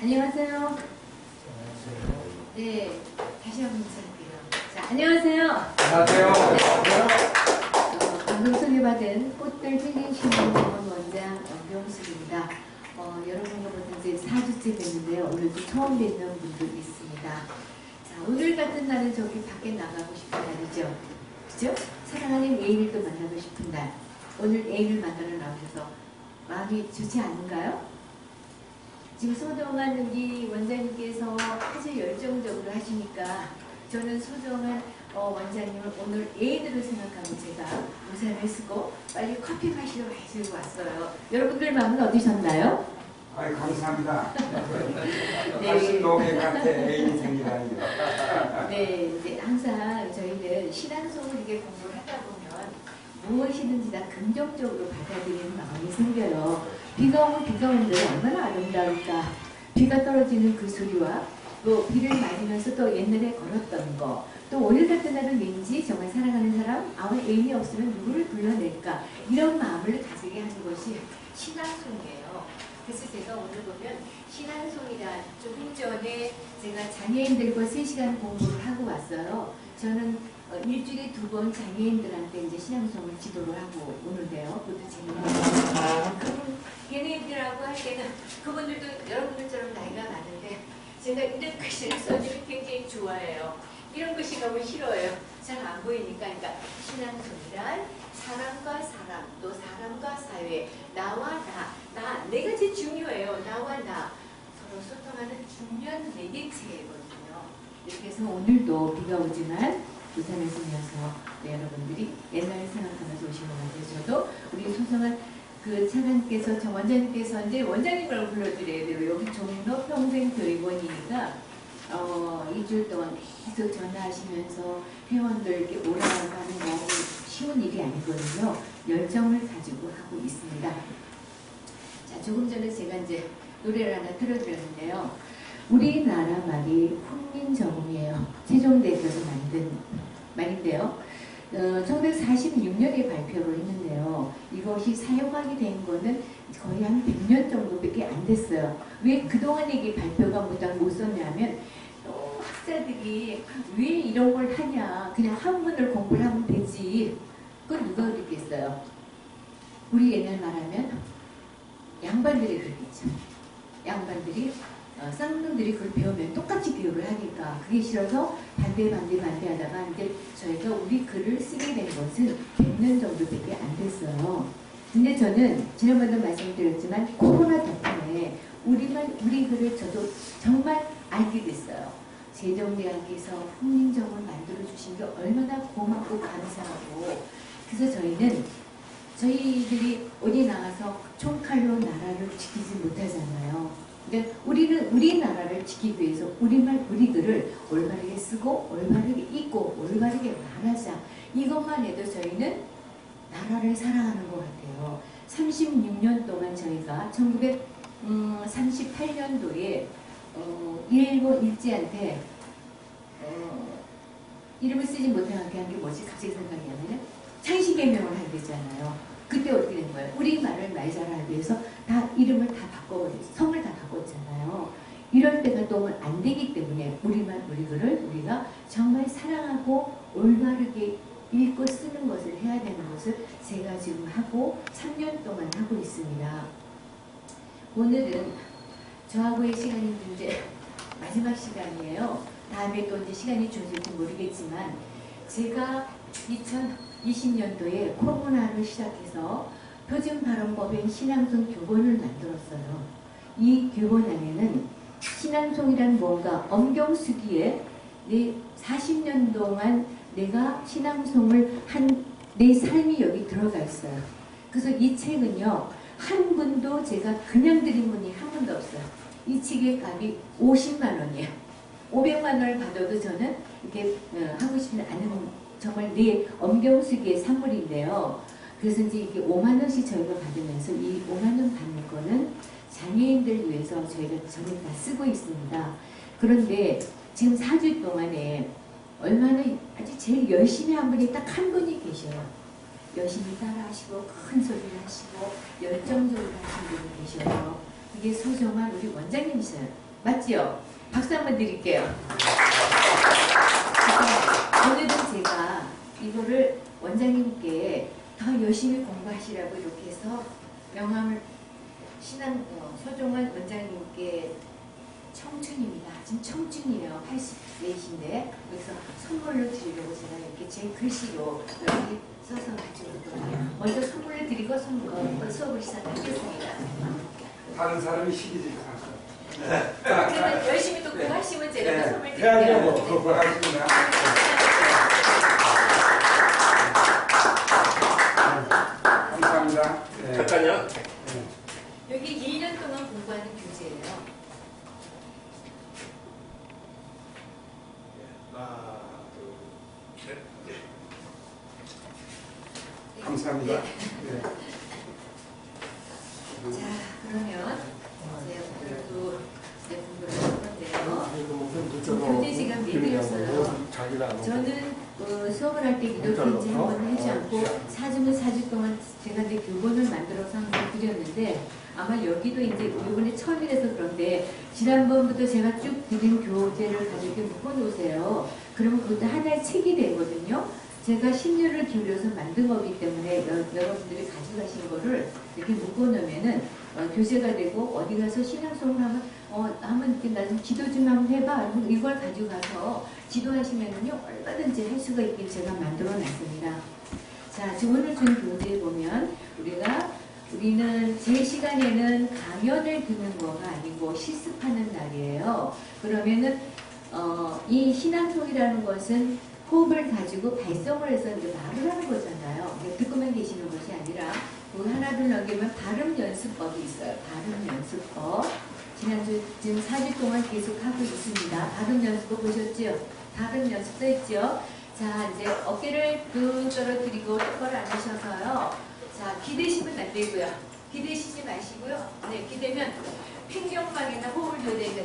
안녕하세요. 네, 다시 한번 인사드릴게요. 자, 안녕하세요. 안녕하세요. 방금 소개받은 꽃들 힐링신문병원 원장 엄경숙입니다. 여러분과 이제 4주째 뵀는데요. 오늘도 처음 뵙는 분도 있습니다. 자, 오늘 같은 날은 저기 밖에 나가고 싶은 날이죠. 그죠? 사랑하는 애인을 또 만나고 싶은 날. 오늘 애인을 만나러 나오셔서 마음이 좋지 않은가요? 지금 소정한 우리 원장님께서 아주 열정적으로 하시니까 저는 소정한 원장님을 오늘 애인으로 생각하고 제가 모자를 쓰고 빨리 커피 마시러 가지고 왔어요. 여러분들 마음은 어떠셨나요? 아이, 감사합니다. 네. 다시 노래 같아 애인이 생기다니. 네, 이제 항상 저희는 신앙송을 이렇게 공부를 하다 보면 무엇이든지 다 긍정적으로 받아들이는 마음이 생겨요. 비가 오는데 얼마나 아름다울까. 비가 떨어지는 그 소리와 또 비를 맞으면서 또 옛날에 걸었던 거, 또 오늘 같은 날은 왠지 정말 사랑하는 사람, 애인이 없으면 누구를 불러낼까, 이런 마음을 가지게 하는 것이 신앙송이에요. 그래서 제가 오늘 보면 신앙송이란 조금 전에 제가 장애인들과 3시간 공부를 하고 왔어요. 저는 일주일에 2번 장애인들한테 이제 신앙송을 지도를 하고 오는데요. 그것도 재미있어요. 걔네들하고 할 때는 그분들도 여러분들처럼 나이가 많은데 제가 이런 글씨를 써주면 굉장히 좋아해요. 이런 글씨 너무 싫어요. 잘 안 보이니까. 그러니까 신앙송이란 사람과 사람, 또 사람과 사회, 나와 내가 제일 중요해요. 나와 나. 서로 소통하는 중요한 매개체거든요. 이렇게 해서 오늘도 비가 오지만 부산에 서면서 여러분들이 옛날을 생각하면서 오신 것 같아요. 저도 우리 소성한 그 차관께서, 저 원장님께서 이제 원장님을 불러드려야 돼요. 여기 종로 평생교육원이니까 2주일 동안 계속 전화하시면서 회원들께 오라고 하는 거 쉬운 일이 아니거든요. 열정을 가지고 하고 있습니다. 자, 조금 전에 제가 이제 노래를 하나 틀어드렸는데요. 우리나라 말이 훈민정음이에요. 세종대에서 만든 말인데요. 1946년에 발표를 했는데요. 이것이 사용하게 된 거는 거의 한 100년 정도밖에 안 됐어요. 왜 그동안 이게 발표가 못 썼냐면 학자들이 왜 이런 걸 하냐. 그냥 한문을 공부를 하면 되지. 그건 누가 그랬겠어요. 우리 옛날 말하면 양반들이 그랬겠죠. 양반들이 쌍둥들이 그걸 배우면 똑같이 교육을 하니까 그게 싫어서 반대 하다가 이제 저희가 우리 글을 쓰게 된 것은 100년 정도밖에 안 됐어요. 근데 저는 지난번에도 말씀드렸지만 코로나 덕분에 우리 글을 저도 정말 알게 됐어요. 세종대왕께서 훈민정음을 만들어 주신 게 얼마나 고맙고 감사하고. 그래서 저희들이 어디 나가서 총칼로 나라를 지키지 못하잖아요. 그러니까 우리는 우리나라를 지키기 위해서 우리말 우리 글을 올바르게 쓰고 올바르게 읽고 올바르게 말하자. 이것만 해도 저희는 나라를 사랑하는 것 같아요. 36년 동안 저희가 1938년도에 일본 일제한테 이름을 쓰지 못하게 한 게 뭐지? 갑자기 생각이 나면 창씨개명을 하게 되잖아요. 그때 어떻게 된 거예요? 우리말을 말 잘하기 위해서 다 이름을 다 바꿔버렸어요. 성을 다 바꿨잖아요. 이럴 때가 또 안 되기 때문에 우리말 우리 글을 우리가 정말 사랑하고 올바르게 읽고 쓰는 것을 해야 되는 것을 제가 지금 하고 3년 동안 하고 있습니다. 오늘은 저하고의 시간이 이제 마지막 시간이에요. 다음에 또 이제 시간이 주어질지 모르겠지만 제가 2020년도에 코로나를 시작해서 표준발음법인 신앙송 교본을 만들었어요. 이 교본 안에는 신앙송이란 뭔가 엄경수기에 내 40년 동안 내가 신앙송을 한 내 삶이 여기 들어가 있어요. 그래서 이 책은요, 한 분도 제가 그냥 드린 분이 한 분도 없어요. 이 책의 값이 50만 원이에요. 500만 원을 받아도 저는 이렇게 하고 싶지 않은 정말 내 엄경수기의 산물인데요. 그래서 이제 이게 5만 원씩 저희가 받으면서 이 5만 원 받는 거는 장애인들 위해서 저희가 전부 다 쓰고 있습니다. 그런데 지금 4주 동안에 얼마나 아주 제일 열심히 한 분이 딱 한 분이 계셔요. 열심히 따라하시고 큰 소리를 하시고 열정적으로 하시는 분이 계셔요. 이게 소정한 우리 원장님이셔요. 맞지요? 박수 한번 드릴게요. 오늘은 제가 이거를 원장님께 더 열심히 공부하시라고 이렇게 해서 명함을 서종원 원장님께 청춘입니다. 지금 청춘이에요. 84이신데 여기서 선물로 드리려고 제가 이렇게 제 글씨로 여기 써서 가지고 있거든요. 먼저 선물을 드리고 수업을 시작하겠습니다. 다른 사람이 시키지 그러면 열심히 또 공부하시면 제가 또 선물 해야죠. 드릴게요. 고맙습니다. 감사합니다. 네. 잠깐요. 여기 1년 동안 공부하는 교재예요. 하나, 둘, 셋. 감사합니다. 네. 네. 자, 그러면 이제 오늘도 이제 공부를 할 건데요. 교재 시간 내드렸어요. 저는 수업을 할 때 이렇게 이제 한번 하지 않고 4주면 4주 동안 제가 이제 교본을 만들어서 한번 드렸는데 아마 여기도 이제 이번에 처음이라서 그런데 지난번부터 제가 쭉 드린 교재를 가지고 묶어놓으세요. 그러면 그것도 하나의 책이 되거든요. 제가 심려를 기울여서 만든 거기 때문에 여러분들이 가져가신 거를 이렇게 묶어놓으면은 교재가 되고 어디 가서 신앙송을 하면 이렇게 나 좀 기도 좀 한번 해봐. 이걸 가지고 가서 기도하시면은요 얼마든지 할 수가 있게 제가 만들어 놨습니다. 자, 지금 오늘 준 교재에 보면 우리는 제 시간에는 강연을 듣는 거가 아니고 실습하는 날이에요. 그러면은 이 신앙송이라는 것은 호흡을 가지고 발성을 해서 이제 말을 하는 거잖아요. 듣고만 계시는 것이 아니라 그 하나 둘 넘기면 발음 연습법이 있어요. 발음 연습법. 지난주 지금 4주 동안 계속 하고 있습니다. 발음 연습법 보셨죠? 발음 연습 써있죠? 자, 이제 어깨를 뚝 떨어뜨리고 똑바로 앉으셔서요. 자, 기대시면 안 되고요. 기대시지 마시고요. 네, 기대면 팽경막이나 호흡을 줘야 되니까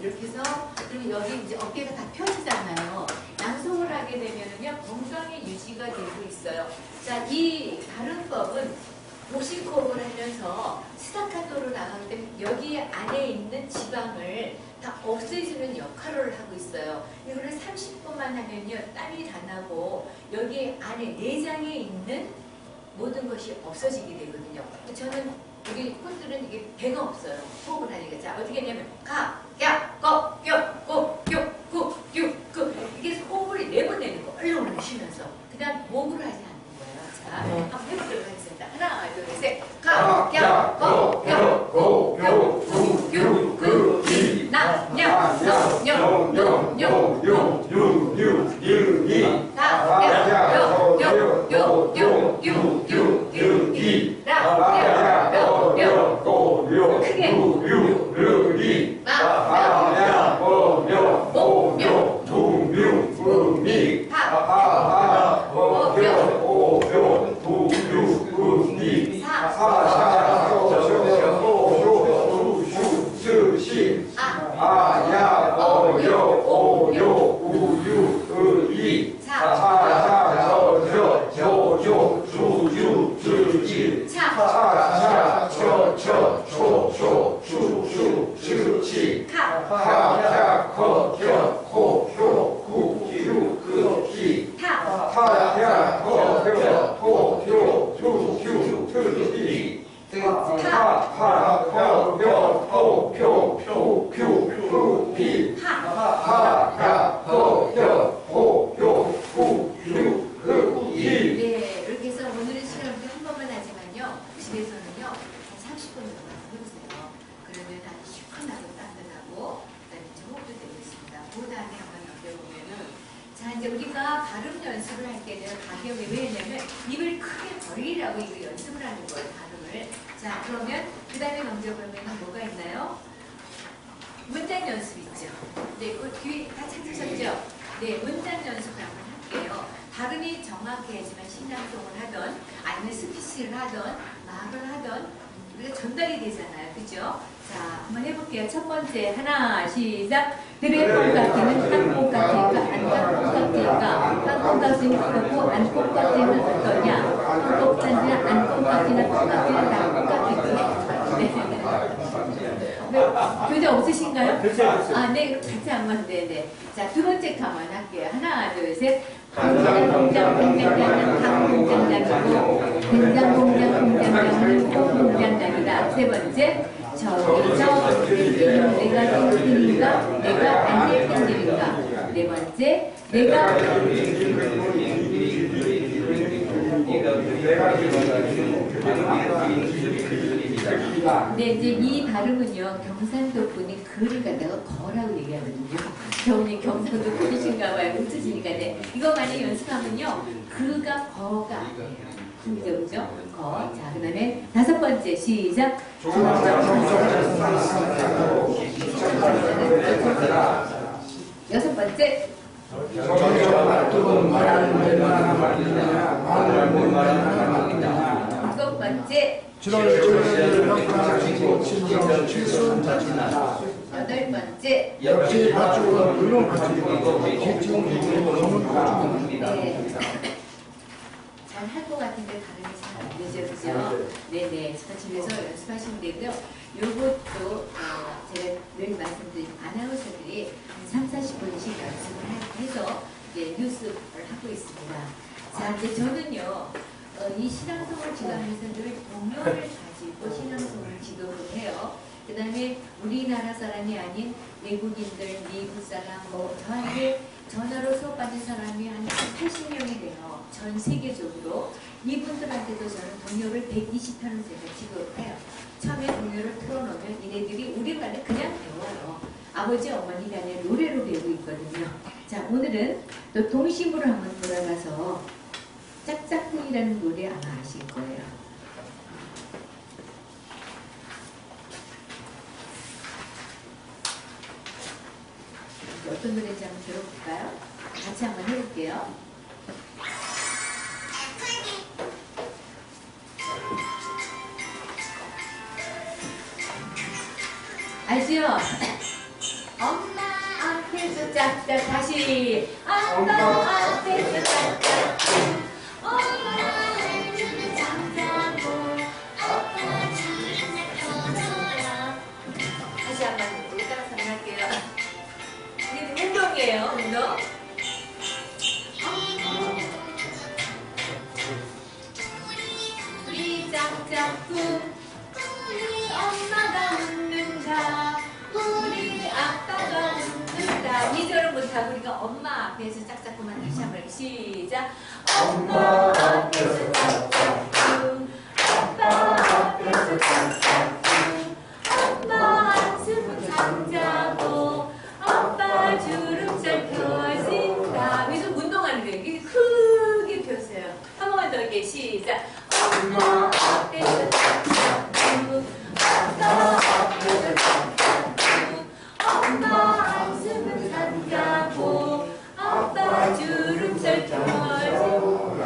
이렇게 해서 그러면 여기 이제 어깨가 다 펴지잖아요. 양손을 하게 되면은요 건강의 유지가 되고 있어요. 자, 이 발음법은 복식호흡을 하면서 스타카토로 나갈 때 여기 안에 있는 지방을 다 없애주는 역할을 하고 있어요. 이거를 30분만 하면요 땀이 다 나고 여기 안에 내장에 있는 모든 것이 없어지게 되거든요. 저는 우리 꾼들은 이게 배가 없어요. 호흡을 하니까. 자, 어떻게 했냐면 가, 야, 거, 요, 고, 요, 구, 유, 그 이게 호흡을 4번 내는 거 얼른 쉬면서 그 다음 목으로 하지 않는 거예요. 자, 한번 해보도록 하겠습니다. 하나, 둘, 셋. 가, 야, 거, 요, 고, 요, 구, 유, 그, 이, 나, 냐, 너, 요, 요, 요, 요, 유, 유, 유, 이, 나, 야, 요, 요, 요, 요, 유, 유, 유, 이, 나, 야, 요, 요, 고, 요, 크게, 유, 유, 이, 나, 야, 요, 요, 고, 요, 두, 유, 우, 미, 하, 하, 오, 요, 오, 요, 두, 유, 우, 미, 사, 사, 오, 요, 오, 요, 두, 유, 스, 시, 아, 야, 오, 요, 오, 요, 우, 유, 으, 이, 사, 사, 저, 요, 요, 주, 유, 즈, 이, 차, 차, 초, 초, 주, 주, 치, 하, 야, 거, 겨, 고, 요, 구, 유, 그, 기, 타, 야, 거, 겨, 고, 요, 주, 유, 트, 이, 타, 파, 겨, 겨, 고, 표, 표, 퓨, 피, 하, 야, 거, 겨, 고, 요, 구, 유, 그, 이. 네, 이렇게 해서 오늘은 시간을 한 번만 하지만요. 집에서는요, 한 30분 정도 해보세요. 그러면 아주 시원하고 따뜻하고, 그 다음에 호흡도 되고 있습니다. 그 다음에 한번 넘겨보면은, 자, 이제 우리가 발음 연습을 할 때는 가격이 왜 했냐면, 입을 크게 벌리라고 이거 연습을 하는 거예요, 발음을. 자, 그러면 그 다음에 넘겨보면 뭐가 있나요? 문장 연습 있죠. 네, 그 뒤에 다 찾으셨죠? 네, 문장 연습을 한번 할게요. 발음이 정확해야지만 신앙송을 하던 아니면 스피치를 하던 말을 하던 우리가 전달이 되잖아요. 그죠? 자, 한번 해볼게요. 첫 번째 하나 시작. 드래곤 같기는 한국 같을까 한국 같을까 한국 같으면 어떠냐 한국 같으냐 안국 같으나 똑같으나 다 똑같을까. 네. 교재 없으신가요? 글쎄요. 아, 네, 같이 한번, 네. 자, 두 번째 칸만 할게요. 하나, 둘, 셋. 공장장은 닭공장장이고, 된장공장은 콩공장장이다. 세 번째, 내가 땡땡인가? 내가 안 땡땡인가? 네 번째, 내가 네, 이제 이 발음은요, 경상도 분이 그를 갖다가 거라고 얘기하거든요. 저분이 경상도 분이신가 봐요. 뭉쳐지니까. 네. 이거 많이 연습하면요, 그가 거가 아니에요. 그죠? 거. 자, 그 다음에 다섯 번째, 시작. 여섯 번째. 일곱 번째. 여덟 번째. 네. 잘 할 것 같은데 발음이 잘 안 되죠, 그죠? 네네. 집에서 연습하시면 되고요. 요것도 제가 늘 말씀드린 아나운서들이 한 3~40분씩 연습을 해서 이제 뉴스를 하고 있습니다. 자, 이제 저는요, 이 신앙송을 지도하면서 늘 동요를 가지고 신앙송을 지도를 해요. 그 다음에 우리나라 사람이 아닌 외국인들, 미국 사람, 저한테 전화로 수업받은 사람이 한 80명이 돼요. 전 세계적으로. 이분들한테도 저는 동요를 120편을 제가 지도를 해요. 처음에 동요를 틀어놓으면 얘네들이 우리말을 그냥 배워요. 아버지, 어머니 간에 노래로 배우고 있거든요. 자, 오늘은 또 동심으로 한번 돌아가서 짝짝꿍이라는 노래 아마 아실 거예요. 어떤 노래인지 한번 들어볼까요? 같이 한번 해볼게요. 알지요? 엄마 앞에서 짝짝 다시 엄마 앞에서 짝짝 엄마 앞에서 짝짝고 아빠 주인을 펴줘라. 다시 한번 우리 따라서 한번 할게요. 이게 운동이에요, 운동. 우리 짝짝꿍 우리 엄마가 웃는다. 우리 아빠가 웃는다. 2절은 못하고 우리가 엄마 앞에서 짝짝꿍만 다시 한번 시작. 엄마 앞에서 짝짝꿍 아빠 앞에서 짝짝꿍 엄마 한숨 잠자고 아빠 주름살 펴진다. 여기서 운동하는 거예요. 이게 크게 펴세요. 한 번만 더 이렇게 시작. 엄마 앞에서 짝짝꿍 아빠 앞에서 짝짝꿍 엄마 한숨은 잠자고 아빠 주름살 펴진다.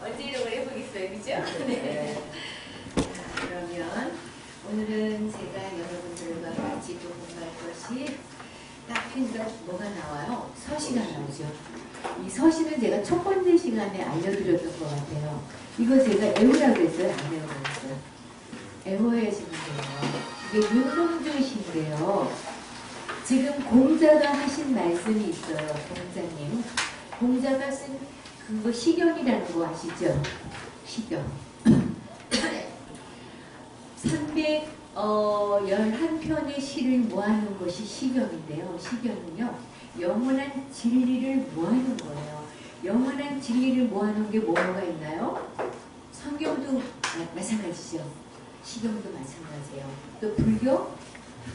언제 이런 걸 해보겠어요, 그죠? 네. 자, 그러면 오늘은 제가 여러분들과 같이 또 공부할 것이 딱 핀가 뭐가 나와요? 서시가 나오죠. 이 서시는 제가 첫 번째 시간에 알려드렸던 것 같아요. 이거 제가 애호라고 했어요? 안 애호였어요? 애호해지면 돼요. 이게 윤동주 시인데요. 지금 공자가 하신 말씀이 있어요. 공자님. 공자가 쓴 그거 시경이라는 거 아시죠? 시경. 311편의 시를 모아놓은 것이 시경인데요. 시경은요, 영원한 진리를 모아놓은 거예요. 영원한 진리를 모아놓은 게 뭐가 있나요? 성경도 마찬가지죠. 시경도 마찬가지예요. 또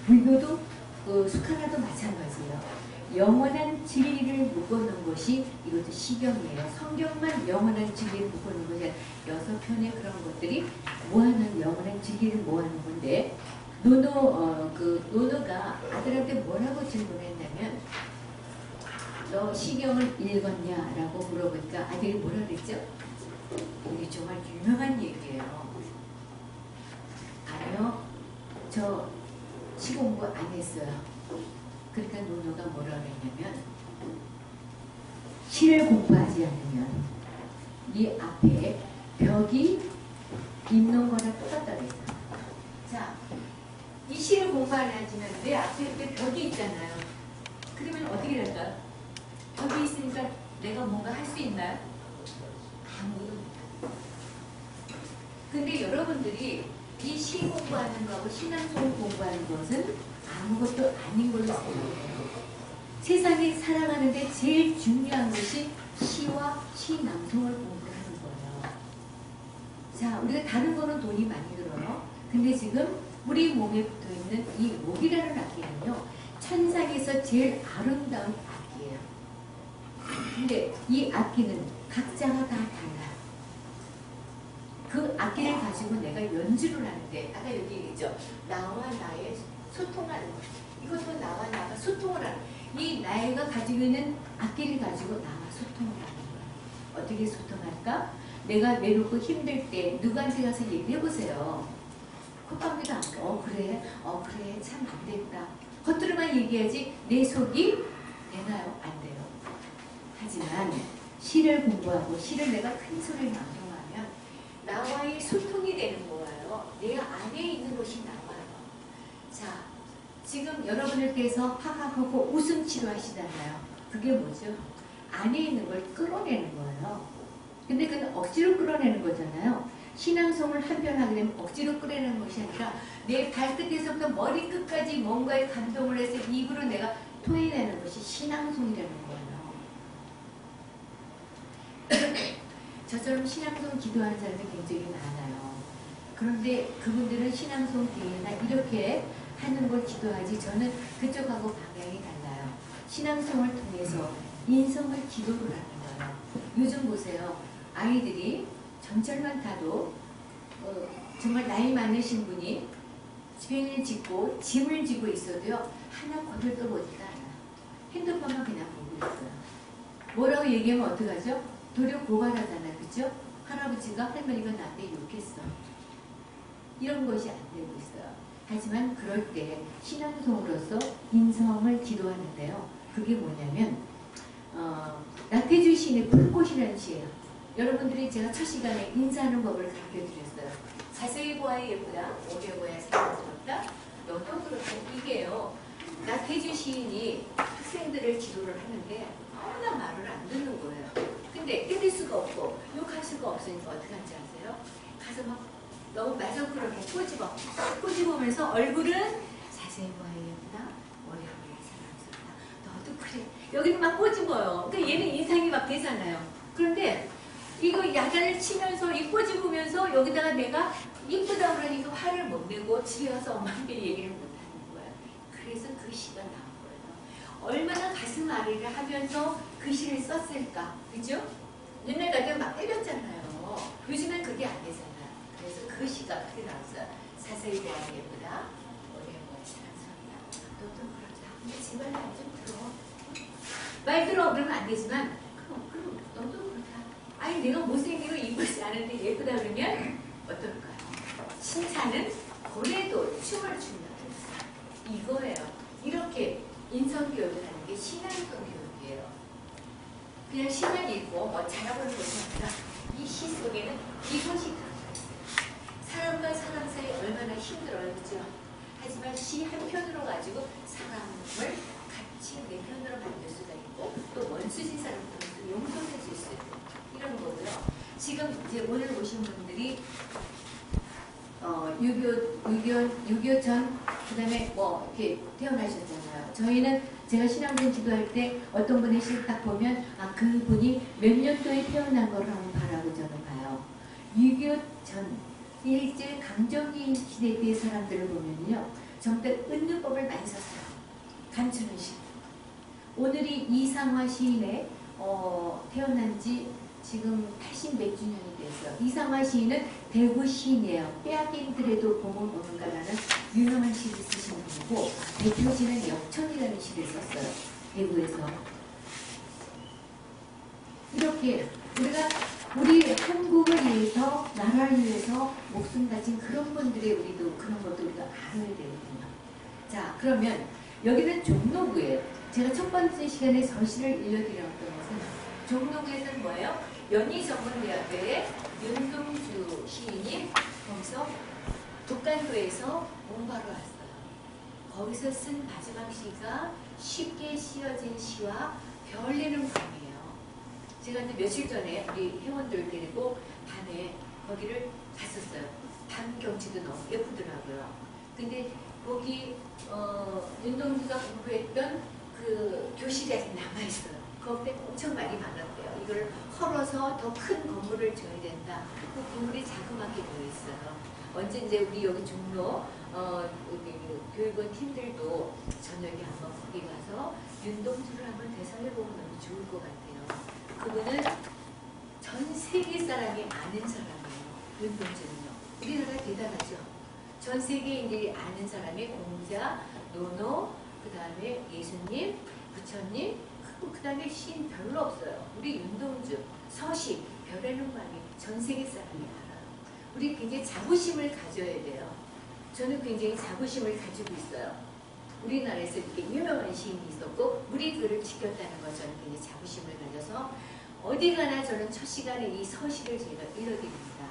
불교도 수카라도 마찬가지예요. 영원한 진리를 묶어놓은 것이 이것도 시경이에요. 성경만 영원한 진리를 묶어놓은 것이 6편의 그런 것들이 모아놓은 영원한 진리를 모아놓은 건데 노노가 아들한테 뭐라고 질문했냐면 너 시경을 읽었냐? 라고 물어보니까 아들이 뭐라 그랬죠? 이게 정말 유명한 얘기예요. 아니요, 저 시 공부 안 했어요. 그러니까 노노가 뭐라 그랬냐면 시를 공부하지 않으면 네 앞에 벽이 있는 거랑 똑같다 그랬어요. 자, 이 시를 공부 안 하지만 내 앞에 이렇게 벽이 있잖아요. 그러면 어떻게 될까? 벽이 있으니까 내가 뭔가 할 수 있나요? 아무것도 못해요. 근데 여러분들이 이 시 공부하는 거하고 신앙송 공부하는 것은 아무것도 아닌 걸로 생각해요. 세상에 살아가는데 제일 중요한 것이 시와 시낭송을 공부하는 거예요. 자, 우리가 다른 거는 돈이 많이 들어요. 근데 지금 우리 몸에 붙어 있는 이 목이라는 악기는요, 천상에서 제일 아름다운 악기예요. 근데 이 악기는 각자가 다 달라요. 그 악기를 가지고 내가 연주를 하는데, 아까 여기 얘기했죠. 나와 나의 소통하는 것. 이것도 나와 나가 소통을 하는, 이 나이가 가지고 있는 악기를 가지고 나와 소통을 하는 거예요. 어떻게 소통할까? 내가 내놓고 힘들 때 누구한테 가서 얘기해보세요. 콧방귀도 안 까. 그래? 그래. 참 안 됐다. 겉으로만 얘기하지 내 속이 되나요? 안 돼요. 하지만 시를 공부하고 시를 내가 큰 소리를 낭송하면 나와의 소통이 되는 거예요. 내 안에 있는 것이 나와요. 자, 지금 여러분들께서 하하하고 웃음 치료하시잖아요. 그게 뭐죠? 안에 있는 걸 끌어내는 거예요. 근데 그건 억지로 끌어내는 거잖아요. 신앙송을 한 편 하게 되면 억지로 끌어내는 것이 아니라 내 발끝에서부터 머리끝까지 뭔가에 감동을 해서 입으로 내가 토해내는 것이 신앙송이라는 거예요. 저처럼 신앙송 기도하는 사람이 굉장히 많아요. 그런데 그분들은 신앙송 대회나 이렇게 하는 걸 기도하지, 저는 그쪽하고 방향이 달라요. 신앙송을 통해서 인성을 기도를 하는 거예요. 요즘 보세요. 아이들이 전철만 타도 정말 나이 많으신 분이 집을 짓고 짐을 지고 있어도요, 하나 거들떠보지도 않아요. 핸드폰만 그냥 보고 있어요. 뭐라고 얘기하면 어떡하죠? 도리어 고발하잖아요. 그죠? 할아버지가 할머니가 나한테 욕했어. 이런 것이 안 되고 있어요. 하지만 그럴 때 신앙송으로서 인성을 기도하는데요. 그게 뭐냐면 나태주 시인의 불꽃이라는 시예요. 여러분들이 제가 첫 시간에 인사하는 법을 가르쳐드렸어요. 자세히 보아야 예쁘다, 오래 보아야 사랑스럽다, 너도 그렇다. 이게요, 나태주 시인이 학생들을 지도를 하는데 너무나 말을 안 듣는 거예요. 근데 때릴 수가 없고 욕할 수가 없으니까 어떻게 하는지 아세요? 가서 막 너무 마저그렇게 꼬집으면서 얼굴은 자세히 보아야 예쁘다, 오래 보아야 사랑스럽다, 너도 그래. 여기는 막 꼬집어요. 그러니까 얘는 인상이 막 되잖아요. 그런데 이거 야단을 치면서 이 꼬집으면서 여기다가 내가 이쁘다 그러니까 화를 못 내고 집에 와서 엄마한테 얘기를 못 하는 거야. 그래서 그 시가 나온 거예요. 얼마나 가슴 아리를 하면서 그 시를 썼을까. 그죠? 옛날 같으면 막 때렸잖아요. 요즘엔 그게 안 되잖아요. 그래서 그 시가 그렇게 나왔어요. 자세히 보아 예쁘다, 오래 보아 사랑스럽다, 너도 그러자. 근데 제발 말 좀 들어. 말 들어 그러면 안 되지만 그럼 너도 그렇다. 아니 내가 못생기고 이쁘지 않은데 예쁘다 그러면 어떨까요? 칭찬은 고래도 춤을 춘다고 했어요. 이거예요. 이렇게 인성교육을 하는 게 신앙성 교육이에요. 그냥 시만 읽고 뭐 잘하고는 것이 아니라 이 시 속에는 이것이 들어있어요. 사람과 사람 사이 얼마나 힘들어요. 그죠? 하지만 시 한 편으로 가지고 사람을 같이 내 편으로 만들 수가 있고 또 원수진 사람들도 용서해 줄 수 있고 이런 거고요. 지금 이제 오늘 오신 분들이 6.25 전, 그 다음에 뭐, 이렇게 태어나셨잖아요. 저희는 제가 신앙송 기도할 때 어떤 분의 시를 딱 보면, 그분이 몇 년도에 태어난 걸 한번 바라고 저는 봐요. 6.25 전, 일제 강점기 시대 때의 사람들을 보면요. 전부 다 은유법을 많이 썼어요. 감추는 시. 오늘이 이상화 시인의, 태어난 지 지금 80 몇 주년이 됐어요. 이상화 시인은 대구 시인이에요. 빼앗김들에도 봄은 오는가라는 유명한 시를 쓰신 분이고 대표지는 역천이라는 시를 썼어요. 대구에서. 이렇게 우리가 우리 한국을 위해서 나라를 위해서 목숨 바친 그런 분들의 우리도 그런 것도 우리가 알아야 되거든요. 자, 그러면 여기는 종로구예요. 제가 첫 번째 시간에 서시를 읽어드렸던 것은 종로구에서는 뭐예요? 연희전문대학교의 윤동주 시인이 거기서 독간도에서 공부하러 왔어요. 거기서 쓴 마지막 시가 쉽게 씌어진 시와 별 내는 밤이에요. 제가 이제 며칠 전에 우리 회원들 데리고 밤에 거기를 갔었어요. 밤 경치도 너무 예쁘더라고요. 근데 거기 윤동주가 공부했던 그 교실이 아직 남아있어요. 거기에 엄청 말이 많았대요. 이걸 헐어서 더 큰 건물을 지어야 된다. 그 건물이 자그맣게 되어 있어요. 언제 이제 우리 여기 종로 교육원 팀들도 저녁에 한번 거기 가서 윤동주를 한번 되살려보면 너무 좋을 것 같아요. 그분은 전 세계 사람이 아는 사람이에요. 윤동주는요. 우리나라 대단하죠. 전 세계인들이 아는 사람이 공자, 노노, 그 다음에 예수님, 부처님, 그 다음에 시인 별로 없어요. 우리 윤동주, 서시, 별의 눈만이 전 세계 사람이 알아요. 우리 굉장히 자부심을 가져야 돼요. 저는 굉장히 자부심을 가지고 있어요. 우리나라에서 이렇게 유명한 시인이 있었고 우리 글을 지켰다는 것 저는 굉장히 자부심을 가져서 어디 가나 저는 첫 시간에 이 서시를 제가 읽어드립니다.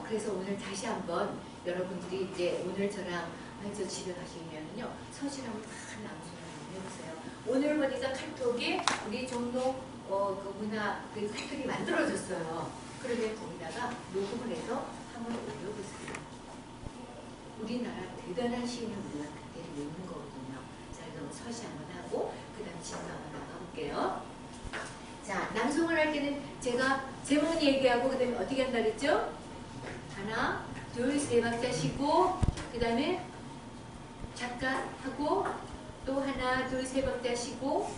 그래서 오늘 다시 한번 여러분들이 이제 오늘 저랑 저 집에 가시면은요 서시를 한번 다 낭송을 해보세요. 오늘 보니까 카톡에 우리 종로 그 문화 그 카톡이 만들어졌어요. 그러면 거기다가 녹음을 해서 한번 올려보세요. 우리나라 대단한 시인을 우리가 그대로 읽는 거거든요. 자, 그럼 서시 한번 하고 그 다음 진도 한번 나가볼게요. 자, 낭송을 할 때는 제가 제목 얘기하고 그 다음에 어떻게 한다 그랬죠? 하나, 둘, 세 박자 쉬고 그 다음에 작가하고 또 하나, 둘, 세 박자 쉬고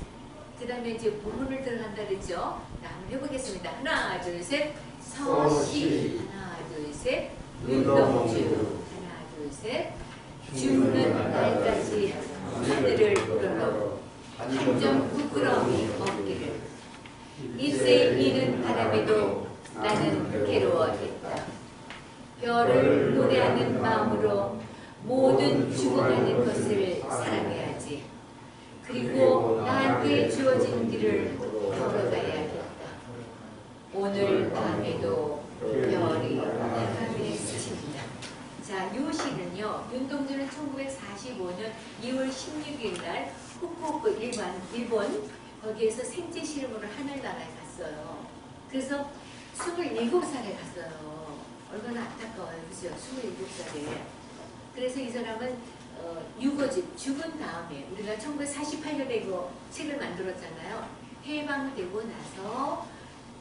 그 다음에 이제 부문을 들어간다 그랬죠? 자, 한번 해보겠습니다. 하나, 둘, 셋, 서시. 하나, 둘, 셋, 윤동주. 하나, 둘, 셋, 죽는 날까지 하늘을 불러 한 점 부끄러움이 없기를. 일세 이른 바람에도 나는 괴로워했다. 별을 노래하는 마음으로 모든 죽어가는 것을 사랑해야지. 그리고 나한테 주어진 길을 걸어가야겠다. 오늘 밤에도 별이 나를 스칩니다. 자, 이 시는요, 윤동주는 1945년 2월 16일 날 후쿠오카 일본 거기에서 생체 실험으로 하늘나라에 갔어요. 그래서 27살에 갔어요. 얼마나 안타까워요. 그죠? 27살에. 그래서 이 사람은 유거집 죽은 다음에 우리가 1948년에 이거 책을 만들었잖아요. 해방되고 나서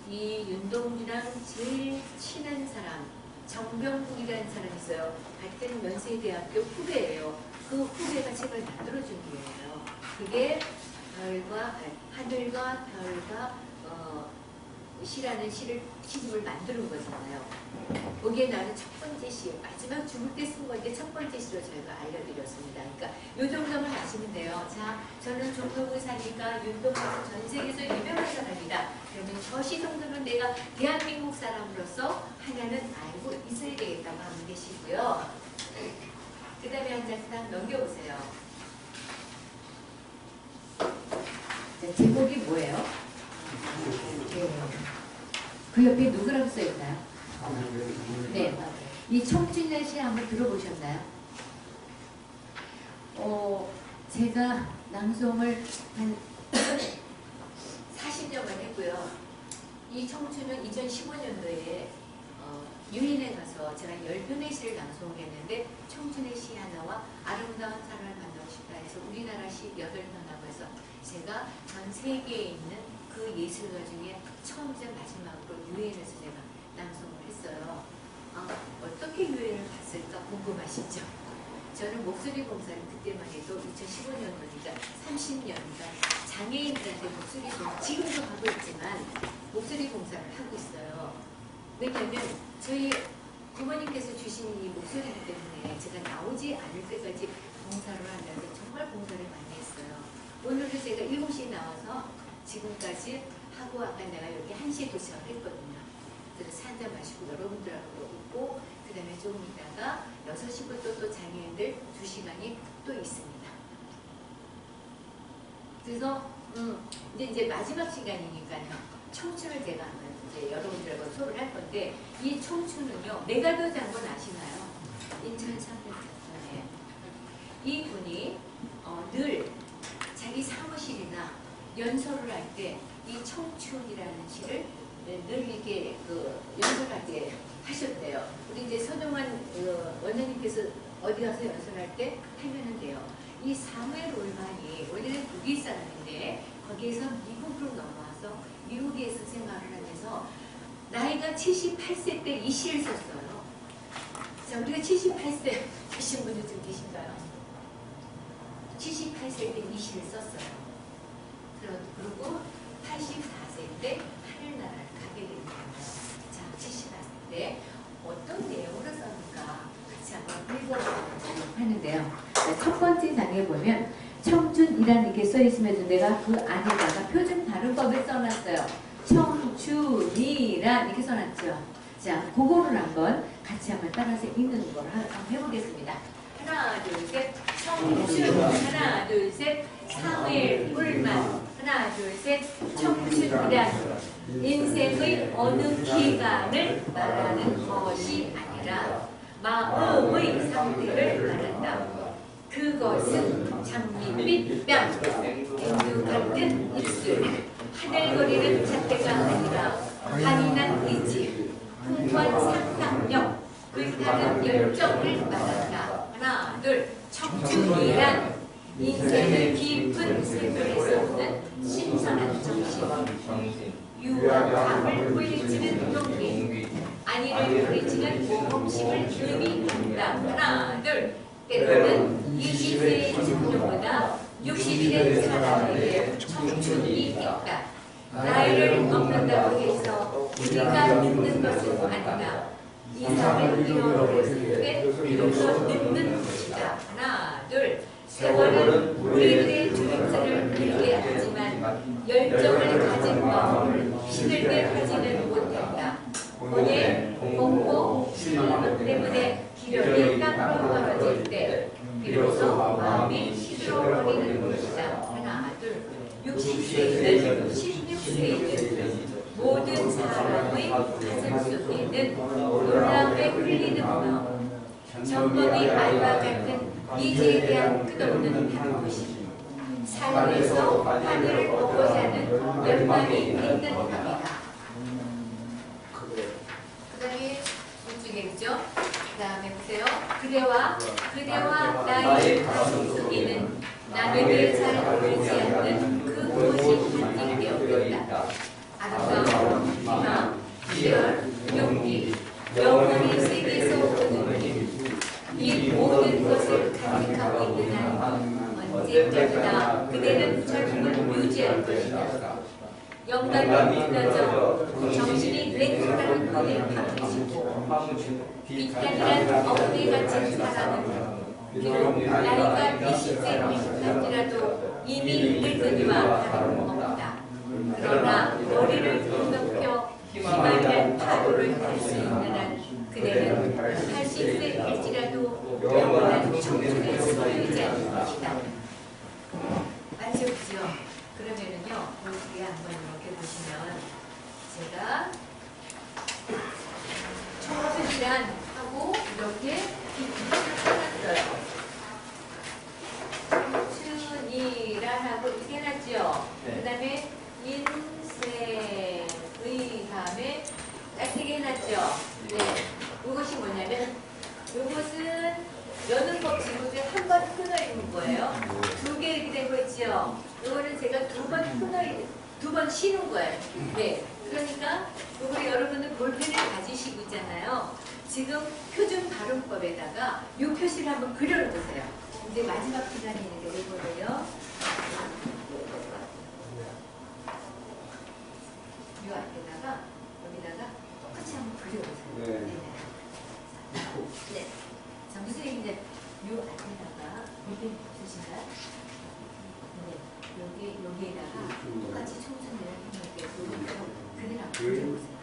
이 윤동주랑 제일 친한 사람 정병국이라는 사람이 있어요. 같은 연세대학교 후배예요. 그 후배가 책을 만들어준 거예요. 그게 하늘과 별과 시라는 시집을 만드는 거잖아요. 거기에 나는 첫 번째 시, 마지막 죽을 때 쓴 건데 첫 번째 시로 저희가 알려드렸습니다. 그러니까 이 정도만 아시면 돼요. 자, 저는 종로구 사니까 윤동주는 전 세계에서 유명한 사람이다. 그러면 저 시 정도는 내가 대한민국 사람으로서 하나는 알고 있어야 되겠다고 하는 계시고요. 그 다음에 한 장씩 넘겨보세요. 자, 제목이 뭐예요? 그 옆에 누구라고 써있나요? 네. 이 청춘의 시 한번 들어보셨나요? 제가 낭송을 한 40년간 했고요. 이 청춘은 2015년도에 유인에 가서 제가 10편의 시를 낭송을 했는데 청춘의 시 하나와 아름다운 사람을 만나고 싶다 해서 우리나라 시 8편하고 해서 제가 전 세계에 있는 그 예술가 중에 처음이자 마지막으로 유엔에서 제가 낭송을 했어요. 어떻게 유엔을 갔을까 궁금하시죠? 저는 목소리 봉사를 그때만 해도 2015년도니까 30년간 장애인들한테 목소리 봉사, 지금도 하고 있지만 목소리 봉사를 하고 있어요. 왜냐하면 저희 부모님께서 주신 이 목소리이기 때문에 제가 나오지 않을 때까지 봉사를 하면서 정말 봉사를 많이 했어요. 오늘도 제가 7시에 나와서 지금까지 하고 아까 내가 여기 1시에 도착을 했거든요. 그래서 한잔 마시고 여러분들하고 있고 그 다음에 조금 있다가 6시부터 또 장애인들 2시간이 또 있습니다. 그래서 이제 마지막 시간이니까요. 청춘을 제가 이제 여러분들하고 소를 할 건데 이 청춘은요. 메가더 장군 아시나요? 인천 300사건에 이분이 늘 자기 사무실이나 연설을 할 때 이 청춘이라는 시를 늘 이렇게 연설할 때 하셨대요. 우리 이제 서동환 원장님께서 어디 가서 연설할 때 하면은 돼요. 이 사무엘 올만이 원래는 독일 사람인데 거기에서 미국으로 넘어와서 미국에서 생활을 하면서 나이가 78세 때 이 시를 썼어요. 자, 우리가 78세 되신 분들 좀 계신가요? 78세 때 이 시를 썼어요. 그리고 84세 때 하늘나라를 가게 됩니다. 자, 78세 때 어떤 내용으로 썼는가 같이 한번 읽어보도록 하는데요. 자, 첫 번째 장에 보면 청춘이라는 게 써있으면서 내가 그 안에다가 표준 발음법을 써놨어요. 청춘이란 이렇게 써놨죠. 자, 그거를 한번 같이 한번 따라서 읽는 걸 한번 해보겠습니다. 하나, 둘, 셋. 청춘. 하나, 둘, 셋. 사무엘 울만. 하나, 둘, 셋. 청춘이란 인생의 어느 기간을 말하는 것이 아니라 마음의 상태를 말한다. 그것은 장밋빛 뺨, 앵두 같은 입술, 하늘거리는 잣대가 아니라 한인한 의지, 풍부한 상상력, 불타는 열정을 말한다. 하나, 둘. 청춘이란 인생의 깊은 세계에서 오는 신선한 정신, 유아감을 물리치는 용기, 안위를 물리치는 모험심을 의미한다. 하나, 둘. 때로는 20세의 청년보다 60세 사람에게 청춘이 있다. 나이를 먹는다고 해서 우리가 늙는 것은 아니다. 이상을 잃어버렸을 때 비로소 늙는 것이다. 하나, 둘. 세월은 우리들의 주름살을 늙게 하지만 열정을 가진 마음을 시들게 하지는 못한다. 본의 공포, 실망 때문에 기력이 땅으로 벌어질 때 비로소 마음이 시들어버리는 것이다. 하나, 둘. 60세이든 16세이든 모든 사람의 가슴 속에는 놀라움에 흘리는 마음, 전범이 알과 같은 이제에 대한 끝없는 탐구심, 삶에서 하늘을 보고 사는 열망이 있는 밤이다. 그 다음에 이쪽에 그죠? 그 다음에 보세요. 그대와 나의 가슴 속에는 남에게 잘 보이지 않는 그곳이 한직되어 있다. 아름다움, 희망, 희열, 용기, 영혼의 세계에서 오는 힘, 이 모든 것을 간직하고 있는 한 언제까지나 그대는 젊음을 유지할 것이다. 영감이 무너져 정신이 냉철한 눈에 파묻히고 비탄이란 어깨에 갇힌 사람은 비록 나이가 20세 미식한지라도 이미 늙은이와 다름없다. 그러나 머리를 높여 희망이란 파도를 탈 수 있는 한 그대는 80세일지라도 영원한 청춘의 소유자일 것이다. 아시겠죠? 그러면은요, 여기에 한번 이렇게 보시면 제가 청춘이란 하고 이렇게 써놨어요. 청춘이란 하고 이렇게 해놨죠. 그 다음에 인생의 다음에 딱지게 해놨죠. 네. 이것이 뭐냐면 이것은 여는 법칙으로 한 번 끊어 있는 거예요. 두 개 이렇게 된 거 있죠. 이거는 제가 두 번 쉬는 거예요. 네. 그러니까 이거 여러분들 볼펜을 가지시고 있잖아요. 지금 표준 발음법에다가 이 표시를 한번 그려놓으세요. 이제 마지막 시간이니까 이거를요. 이 앞에다가 여기다가 똑같이 한번 그려보세요. 네. 네. 자, 무슨 얘기인데 이 앞에다가 볼펜 주신가요? 네. 여기에다가 똑같이 청춘을 이렇게 그려서 그대로 한번 그려보세요.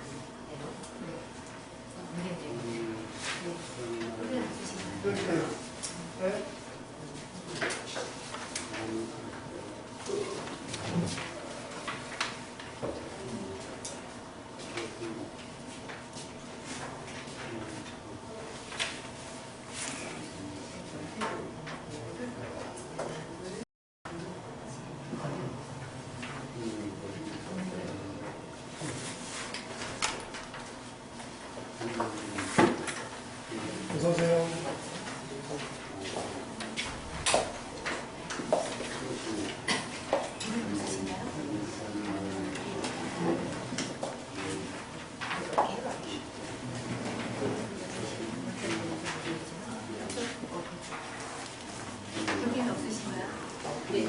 네.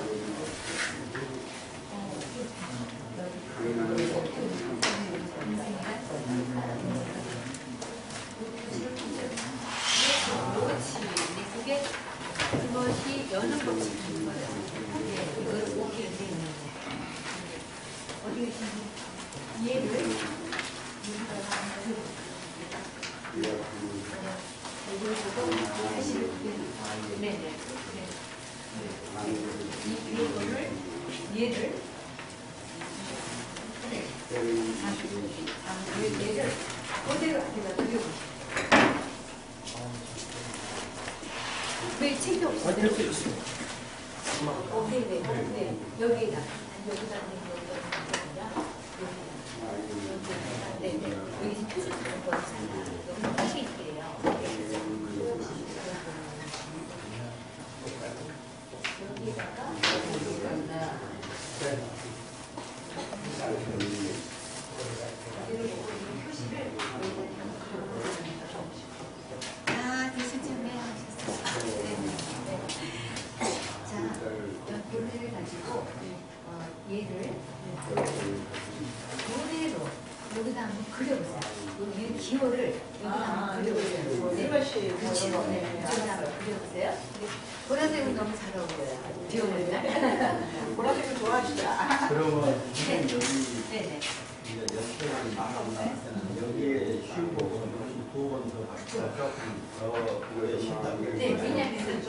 그것이 여는 법칙인 거예요. 네, 이걸 오케이 돼 있는 거예요. 어디 계신지 얘를 이걸 보고 다시 네네. 얘를 그대로 앞에다 돌려보시죠. 왜 책이 없어요? 네네. 여기에다 네네. 여기 표시 주는 거 있잖아요. 여기 표시 있게요. 여기다가 다 대신 준비하셨어요. 자, 요리를 가지고 얘를 그대로 여기다 한번 그려보세요. 이 기호를 여기다 한번 그려보세요. 네. 그렇죠. 네. 이쪽에다 한번 그려보세요. 보라색은 너무 잘 어울려요. 기호를. 보라색을 좋아하시죠? 그러면 네. 여기 네네. 이제 연습을 나가면 여기에 쉬고 두번 더 박자 조금 더 그거에 쉽다고. 네, 왜냐면 여기서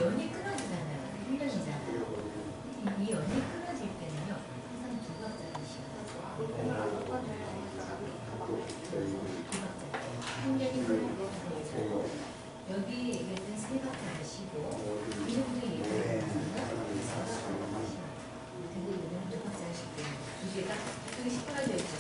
연이 끊어지잖아요. 1년이잖아요. 이 연이 끊어질 때는요, 항상 두 박자를 쉬어요. 두 박자. 한 년이 끊어지면서 여기 얘기했던 세 박자를 쉬고 이름도 얘기하면은 세 박자를 쉬어요. 근데 이거는 두 박자를 쉬고 두 개가 되게 시끄러져 있죠.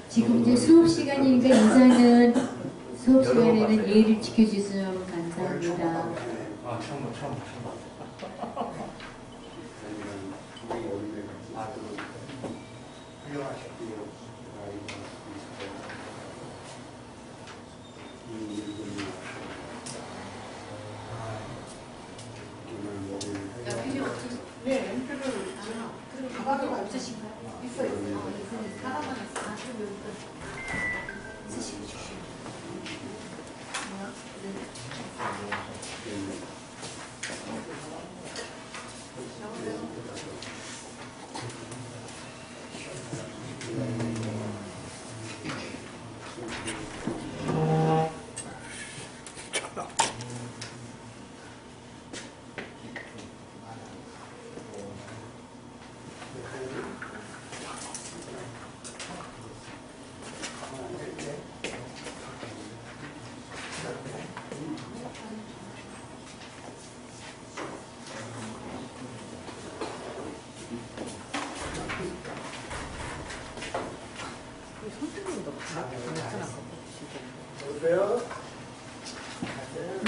지금 이제 수업 시간이니까 인사는 수업 시간에는 예의를 지켜주시면 감사합니다. 아, 처음. 네, 엠플을 그리고 가방이 없으신가요? 있어요. 가방만 있어. 그럼 여기다 쓰시고 주시면.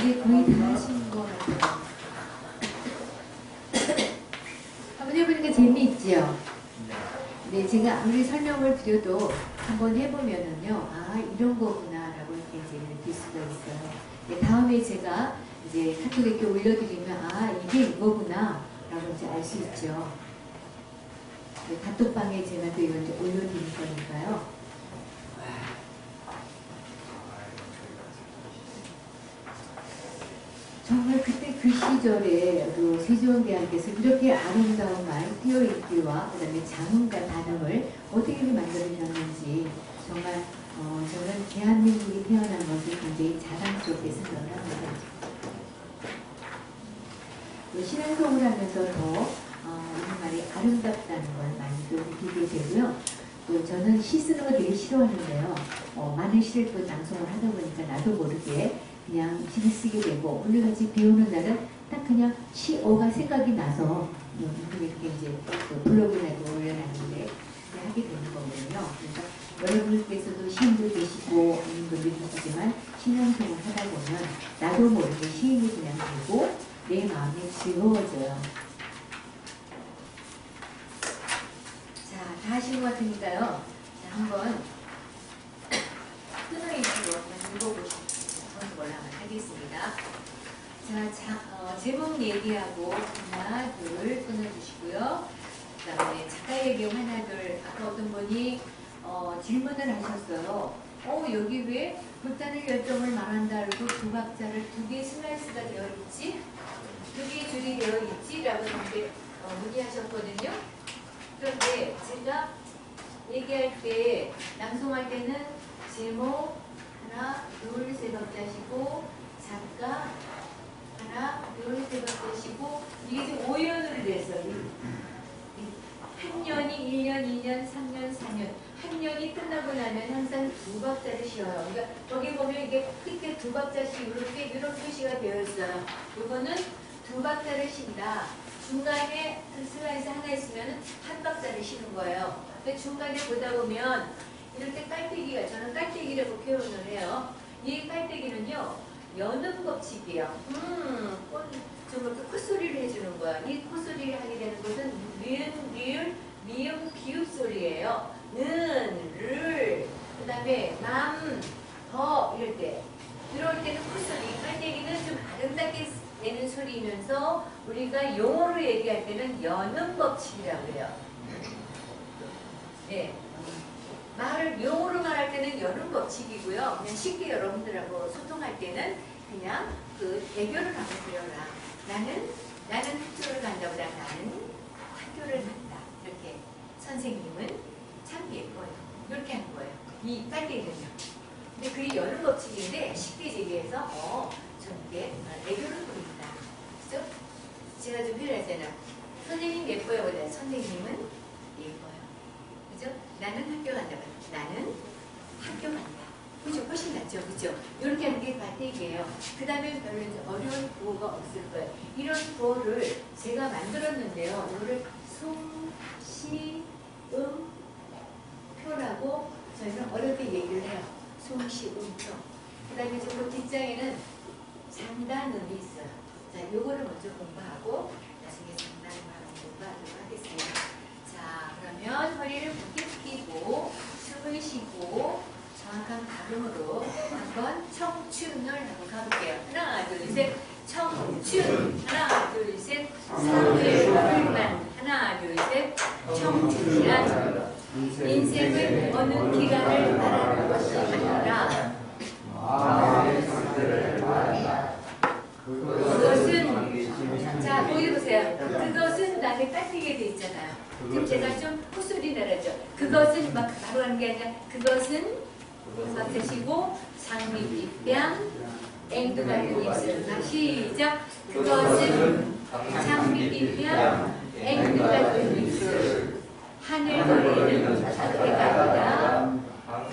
이게 거의 다 하신 거 같아요. 한번 해보니까 재미있죠? 네, 제가 아무리 설명을 드려도 한번 해보면은요, 아, 이런 거구나, 라고 이렇게 이제 느낄 수가 있어요. 네, 다음에 제가 이제 카톡에 이렇게 올려드리면, 아, 이게 이거구나, 라고 이제 알 수 있죠. 네, 단톡방에 제가 또 이걸 이제 올려드릴 거니까요. 시절에 그 세종대왕께서 이렇게 아름다운 말 띄어읽기와 그다음에 장음과 단음을 어떻게 만들어주셨는지 정말 저는 대한민국이 태어난 것을 굉장히 자랑스럽게 생각을 합니다. 신앙송을 하면서 더 우리말이 아름답다는 걸 많이 또 느끼게 되고요. 또 저는 시 쓰는 거 되게 싫어하는데요. 많은 시를 또 낭송을 하다 보니까 나도 모르게 그냥 시를 쓰게 되고 오늘같이 비 오는 날은 딱 그냥 시어가 생각이 나서 이렇게 이제 블로그에도 올려놨는데 하게 되는 거거든요. 그래서 여러분께서도 시인도 되시고 아닌 분도 계시지만 신앙송을 하다 보면 나도 모르게 시인이 그냥 되고 내 마음이 즐거워져요. 자, 다 하신 것 같으니까요. 자, 한번 끊어있는 거 한번 읽어보시면 하겠습니다. 자, 제목 얘기하고 하나, 둘 끊어주시고요. 그 다음에 작가 얘기 하나, 둘. 아까 어떤 분이 질문을 하셨어요. 여기 왜 불타는 열정을 말한다 그러고 두 박자를 두 개 슬라이스가 되어 있지? 두 개 줄이 되어 있지? 라고 이렇게 문의하셨거든요. 그런데 제가 얘기할 때, 낭송할 때는 제목 하나, 둘, 세 박자시고 작가 하나, 둘, 세 박자시고 이게 지금 5년으로 됐어요. 한 년이 1년, 2년, 3년, 4년 한 년이 끝나고 나면 항상 두 박자를 쉬어요. 그러니까 거기 보면 이게 끝에 두 박자씩 이렇게 표시가 되어 있어요. 이거는 두 박자를 쉰다. 중간에 슬라이스 하나 있으면 한 박자를 쉬는 거예요. 근데 중간에 보다 보면 이럴 때 깔때기가, 저는 깔때기라고 표현을 해요. 이 깔때기는요, 여는 법칙이에요. 정말 그 콧소리를 해주는 거야. 이 콧소리를 하게 되는 것은 니은, 리을, 미음, 비읍 소리예요. 는, 를, 그 다음에 남, 더 이럴 때. 들어올 때는 콧소리. 깔때기는 좀 아름답게 내는 소리면서 우리가 용어로 얘기할 때는 여는 법칙이라고 해요. 네. 말을 용어로 말할 때는 여는 법칙이고요. 그냥 쉽게 여러분들하고 소통할 때는 그냥 그 대결을 한번 그려라. 나는 학교를 간다보다 나는 학교를 간다. 이렇게 선생님은 참 예뻐요. 이렇게 하는 거예요. 이 깔때기는요. 근데 그게 여는 법칙인데 쉽게 얘기해서 저게 애교를 부린다. 그죠? 제가 좀 표현하잖아요. 선생님 예뻐요. 보다 선생님은 예뻐요. 그죠? 나는 학교 간다. 나는 학교 간다. 그죠? 훨씬 낫죠. 그죠? 이렇게 하는 게 깔때기예요. 그 다음에 별로 어려운 구어가 없을 거예요. 이런 구어를 제가 만들었는데요. 이거를 송, 시, 표라고 저희는 어렵게 얘기를 해요. 송, 시, 표. 그 다음에 그 뒷장에는 장단음이 있어요. 자, 요거를 먼저 공부하고 나중에 장단음을 공부하도록 하겠습니다. 자, 그러면 허리를 굳게 펴고 숨을 쉬고 정확한 발음으로 한번 청춘을 하고 가볼게요. 하나, 둘, 셋. 청춘. 하나, 둘, 셋. 사회의 불만. 하나, 둘, 셋. 청춘이란 인생의 어느 기간을 말하는 것이 아니라 그것은, 자, 보여보세요. 그것은 나한테 깔리게 돼 있잖아요. 지금 제가 좀 콧소리 내라죠. 그것은 막 바로 하는 게 아니라 그것은 막 드시고 장미빛병 앵두 같은 입술. 시작. 그것은 장미빛병 앵두 같은 입술. 하늘거리는 해가보다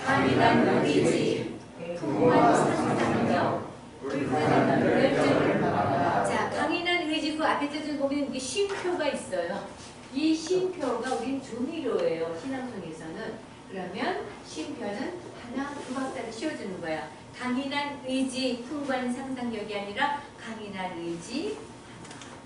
강인한 우리지 풍부한 상상력 불타는 열정을. 자, 강인한 의지 그 앞에 좀 보면 이게 쉼표가 있어요. 이 쉼표가 우린 조미료예요. 신앙송에서는. 그러면 쉼표는 하나, 두 박자를 씌워주는 거야. 강인한 의지, 풍부한 상상력이 아니라 강인한 의지,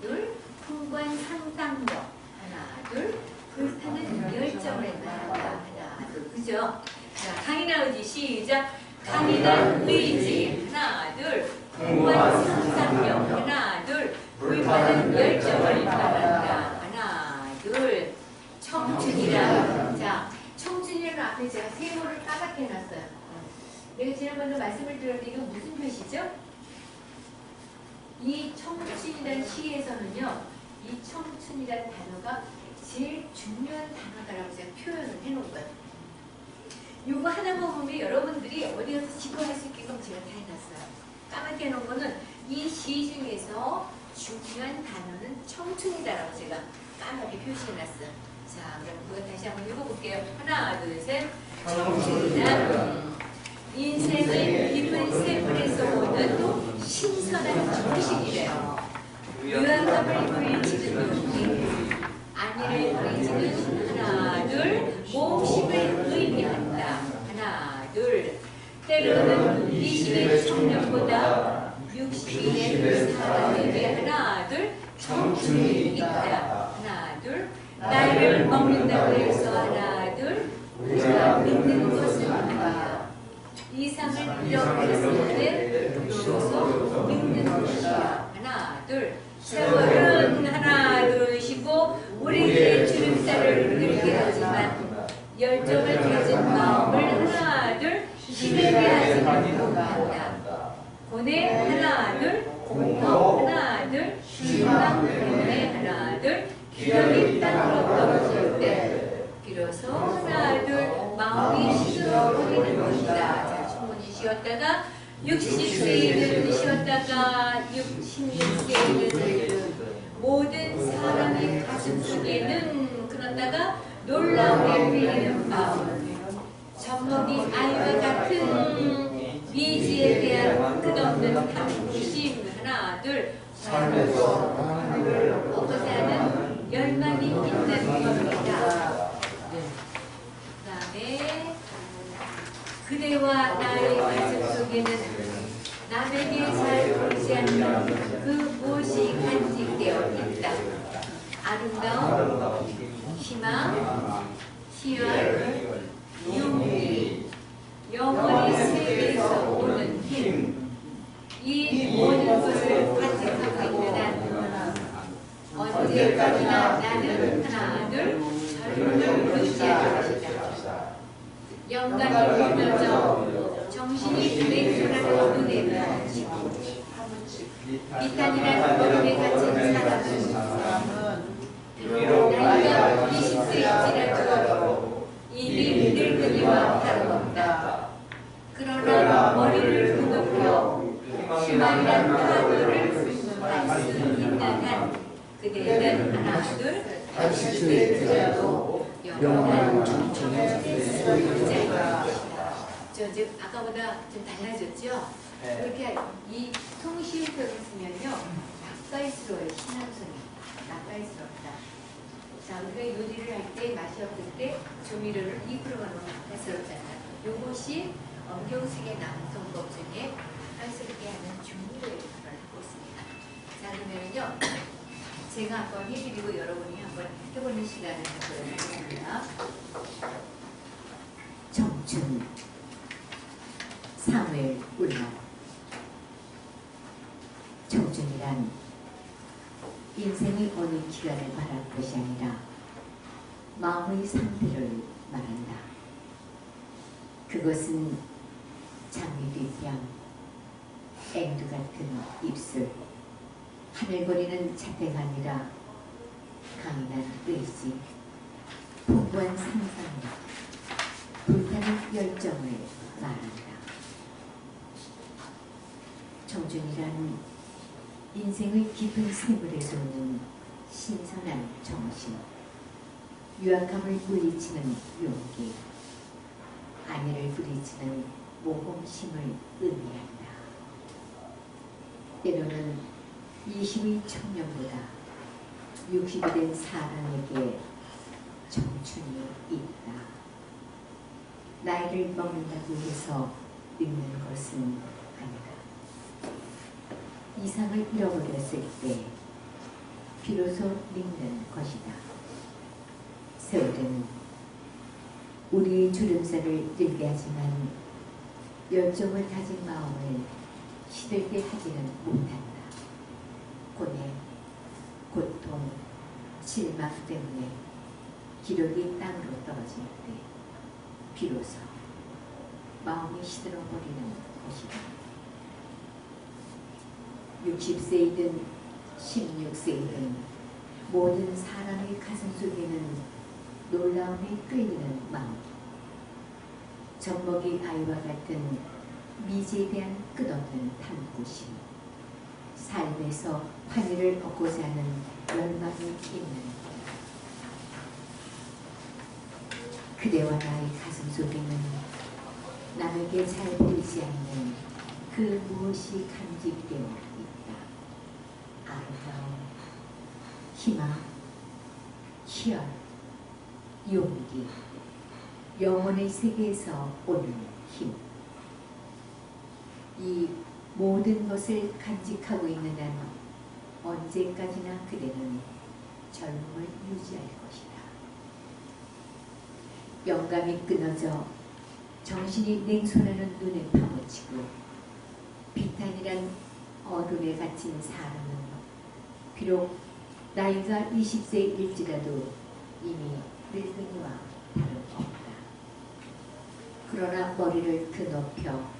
하나, 둘, 풍부한 상상력, 하나, 둘, 불타는 열정을 말한다. 하나, 둘, 그죠? 자, 강인한 의지, 시작. 강인한 의지, 하나, 둘, 풍부한 상상력, 하나, 둘, 불타는 열정을 말한다. 하나, 둘, 청춘이라. 자, 청춘이라는 앞에 제가 세모를 까맣게 해놨어요. 내가 지난번에 말씀을 드렸는데 이거 무슨 표시죠? 이 청춘이라는 시에서는요, 이 청춘이라는 단어가 제일 중요한 단어다라고 제가 표현을 해놓은 거예요. 이거 하나만 보면 여러분들이 어디 가서 직구할 수 있게끔 제가 다 해놨어요. 까맣게 해놓은 거는 이 시 중에서 중요한 단어는 청춘이다라고 제가 까맣게 표시해놨어요. 자, 그럼 그거 다시 한번 읽어볼게요. 하나, 둘, 셋. 청춘이란 인생의 깊은 세월에서 오는 신선한 정신이래요. 유한감을 부리치는 용기, 안위를 부리치는 하나, 둘, 몸심을 의미한다. 하나, 둘. 때로는 20의 청년보다 60의 그 사람에게 하나, 둘, 청춘이 있다. 하나, 둘. 나이를 먹는다고 해서 하나, 둘. 우리가 믿는 것은 아니야. 이상을 잃어버렸을 때 비로소 믿는 것이야. 하나, 둘. 세월은 하나, 둘 쉬고 우리의 주름살을 들게 하지만 열정을 가진 마음을 하나, 둘 시들게 하지는 못한다. 고뇌 하나, 둘 공허 하나, 둘 실망 때문에 하나, 둘 기력이 땅으로 떨어질 때 비로소 하나, 둘 마음이 시들어버리는 것이다. 자, 충분히 쉬었다가 60세에는 쉬었다가 66세에는 모든 사람의 가슴속에는 그러다가 놀라게 밀리는 마음, 젖먹이 아이와 같은 미지에 대한 끝없는 탐구심 하나, 둘 삶에서 엎어져 하는 열망이 있는 겁니다. 그 다음에 그대와 나의 가슴 속에는 남에게 잘 보이지 않는 그 무엇이 간직되어 있다. 아름다움, 희망, 희열, 용기, 영원히 세계에서 오는 힘. 이 모든 것을 간직하고 있는 한 언제까지나 나는 하나, 둘 젊음을 유지할 것이다. 영광이 보면서 정신이 냉철하고 눈에 비치고 비탄이라는 얼음에 갇힌 사람은 비록 나이가 20세일지라도 이미 늙은이와 다름없다. 그러나 머리를 부둥켜 희망이란 파도를 할 수 있는 한 그대는 하나 둘 80세일지라도 영원한 청춘을 유지할 것이다. 저 지금 아까보다 좀 달라졌죠? 이렇게 이 통시음표를 쓰면요 가까이스러워요. 신앙성이 가까이스럽다. 자, 우리가 요리를 할 때 맛이 없을 때 조미료를 입으로 가면 가까이스럽잖아요. 요것이 엄경식의 남성법 중에 가까이스럽게 하는 조미료의 역할을 하고 있습니다. 자, 그러면요 제가 한번 해드리고 여러분이 한번 해보는 시간을 갖도록 하겠습니다. 청춘 사무엘 울먼. 청춘이란 인생의 어느 기간을 말할 것이 아니라 마음의 상태를 말한다. 그것은 장미빛 양, 앵두 같은 입술, 하늘거리는 자태가 아니라 강인한 의지, 풍부한 상상력, 불타는 열정을 말한다. 청춘이란 인생의 깊은 세월에서 오는 신선한 정신, 유약함을 물리치는 용기, 안위를 부리치는 모범심을 의미한다. 때로는 20의 청년보다 60이 된 사람에게 청춘이 있다. 나이를 먹는다고 해서 늙는 것은 아니다. 이상을 잃어버렸을 때 비로소 늙는 것이다. 세월은 우리의 주름살을 늙게 하지만 열정을 가진 마음을 시들게 하지는 못한다. 고뇌, 고통, 실망 때문에 기력이 땅으로 떨어질 때 비로소 마음이 시들어버리는 것이다. 60세이든 16세이든 모든 사람의 가슴 속에는 놀라움이 끌리는 마음, 젖먹이 아이와 같은 미지에 대한 끝없는 탐구심, 삶에서 환희를 얻고자 하는 열망이 있는 그대와 나의 가슴 속에는 남에게 잘 보이지 않는 그 무엇이 간직되어 있다. 아름다움, 희망, 희열, 용기, 영혼의 세계에서 오는 힘. 이 모든 것을 간직하고 있는 한 언제까지나 그대는 젊음을 유지할 것이다. 영감이 끊어져 정신이 냉소하는 눈에 파묻히고 비탄이란 어둠에 갇힌 사람은 비록 나이가 20세일지라도 이미 늙은이와 다름없다. 그러나 머리를 그 높여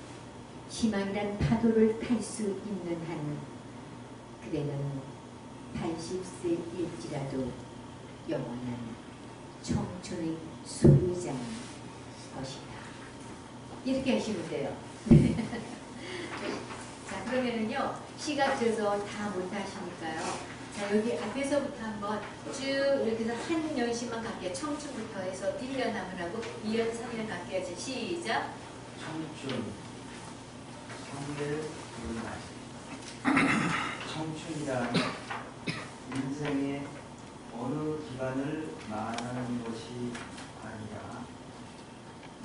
희망이란 파도를 탈 수 있는 한 그대는 80세일지라도 영원한 청춘의 소유자인 것이다. 이렇게 하시면 돼요. 자, 그러면은요, 시가 쪄서 다 못하시니까요. 자, 여기 앞에서부터 한번 쭉 이렇게 해서 한 연시만 갈게요. 청춘부터 해서 1년 하면하고 2년, 3년 갈게요. 자, 시작. 청춘, 성별, 청춘이란 인생의 어느 기간을 말하는 것이 아니라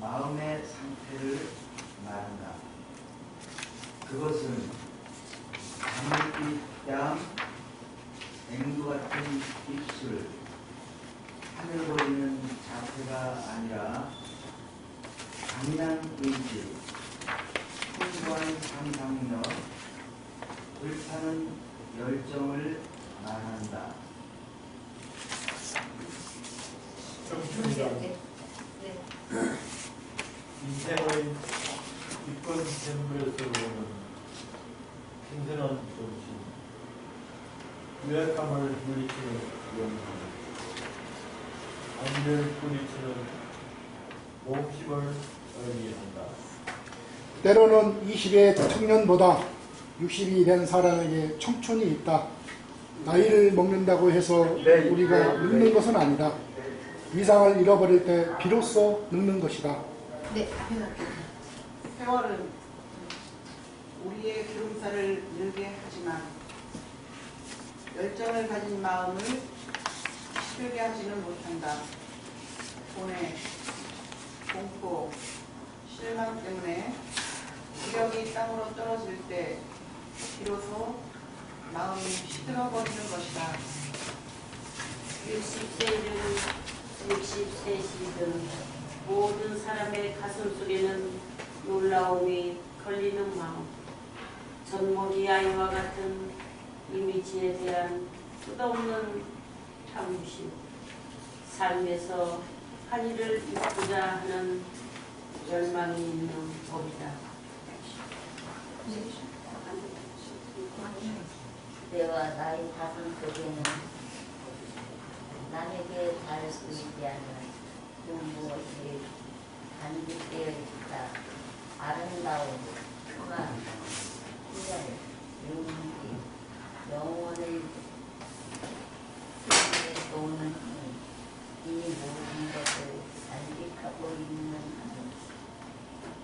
마음의 상태를 말한다. 그것은 단빛 뺨, 앵두 같은 입술, 하늘 보이는 자태가 아니라 강인한 의지, 풍부한 상상력, 불타는 열정을 말한다. 청춘이란 네. 네. 인생의 이쁜 샘물에서 오는 신선한 정신, 유약함을 물리치는 영감, 안개를 뿌리치는 몸심을 의미한다. 때로는 20의 청년보다 60이 된 사람에게 청춘이 있다. 나이를 먹는다고 해서 우리가 늙는 것은 아니다. 위상을 잃어버릴 때 비로소 늙는 것이다. 네, 앞에 갈게요. 세월은 우리의 기름살을 늘게 하지만 열정을 가진 마음을 시들게 하지는 못한다. 고뇌, 공포, 실망 때문에 기력이 땅으로 떨어질 때 비로소 마음이 시들어버리는 것이다. 60세이든 60세시든 모든 사람의 가슴 속에는 놀라움이 걸리는 마음, 젖먹이 아이와 같은 이미지에 대한 끝없는 탐심, 삶에서 한이를 입고자 하는 열망이 있는 법이다. 그대와 나의 가슴 속에는 남에게 잘 보이지 않는 그 무엇이 간직되어 있다. 아름다움, 희망, 희열, 용기, 영혼을 세계에 도우는 힘, 이 모든 것을 간직하고 있는 한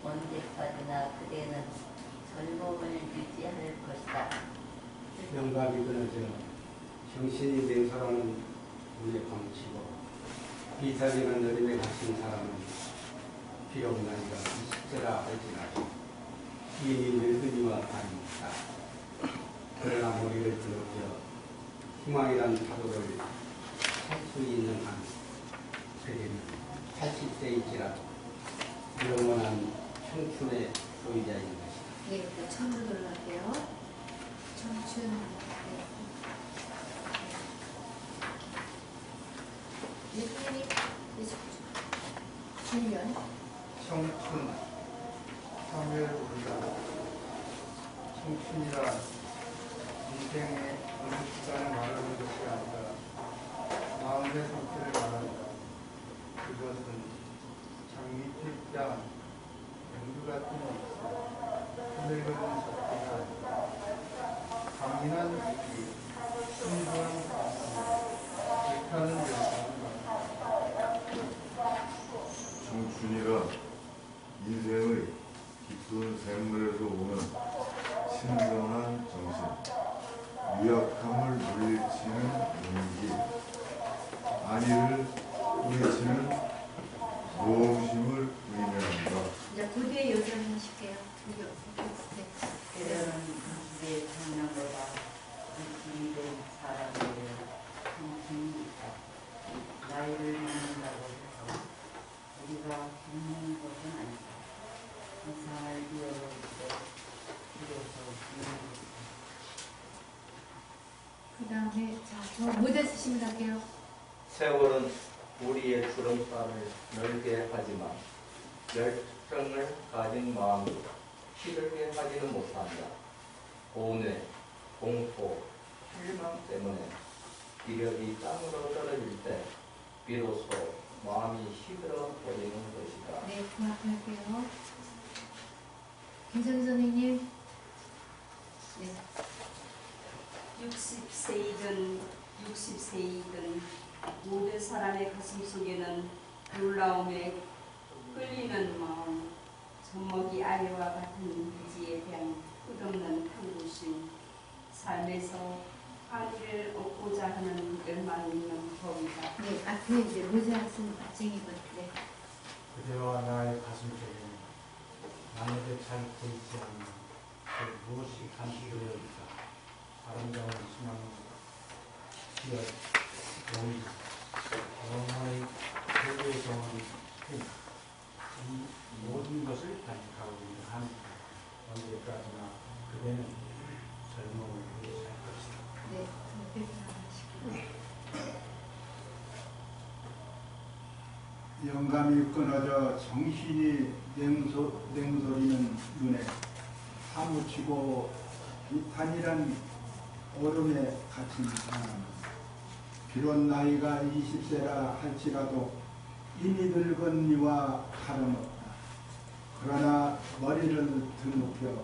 언제까지나 그대는 젊음을 유지할 것이다. 영감이 끊어져 정신이 냉소하는 눈에 감치고 비타민한 어림에 갇힌 사람은 비록 나이가 20세라 할지라도 이미 늙은이와 다릅니다. 그러나 머리를 들어서 희망이란 파도를 탈 수 있는 한 그대는 80세일지라도 영원한 청춘의 소유자인 것이다. 네, 처음으로 돌아갈게요. 청춘. 네. 예수님이 청년. 청춘, 하늘 온다. 청춘이란 인생의 어느 시간을 말하는 것이 아니라 마음의 상태를 말한다. 그것은 장미빛과 연두 같은 입술, 하늘거는 젖기가 아니라 강인한 입기, 순수한 가슴, 불타는 열정을 말한다. 청춘이란 인생의 깊은 샘물에서 오는 신성한 정신, 유약함을 물리치는 용기, 안위를 뿌리치는 모험심을 의미한다. 이제 고대 여전 하실게요. 때로는 내 청년보다 느낌이 된 사람들의 청춘이 있다. 나이를 먹는다고 해서 우리가 죽는 것은 아니다. 이상을 이어올 때 비로소 죽는 것이다. 그 다음에 저 모자 쓰시면 갈게요. 세월은 우리의 주름살을 넓게 하지만 열정을 가진 마음도 시들게 하지는 못한다. 고뇌, 공포, 실망 때문에 기력이 땅으로 떨어질 때 비로소 마음이 시들어 버리는 것이다. 네, 그만할게요. 김선희 선생님. 네. 60세이든 모든 사람의 가슴 속에는 놀라움에 끌리는 마음, 젖먹이 아이와 같은 의지에 대한 끝없는 탐구심, 삶에서 한의를 얻고자 하는 열망 있는 법이다. 네, 앞에 이제 모자 쓴 박쟁이분. 네. 그대와 나의 가슴 속에 남에게 잘 보이지 않는 그 무엇이 감추되어 있다. 아름다운 희망, 기억, 용기, 영원의 세계의 정원, 이 모든 것을 간직하고 있는 한 언제까지나 그대는 젊음을 유지할 것이다. 네, 영감이 끊어져 정신이 냉소리는 눈에 사무치고 비탄이란 얼음에 갇힌 사람. 비록 나이가 20세라 할지라도 이미 늙은 이와 다름없다. 그러나 머리를 드높여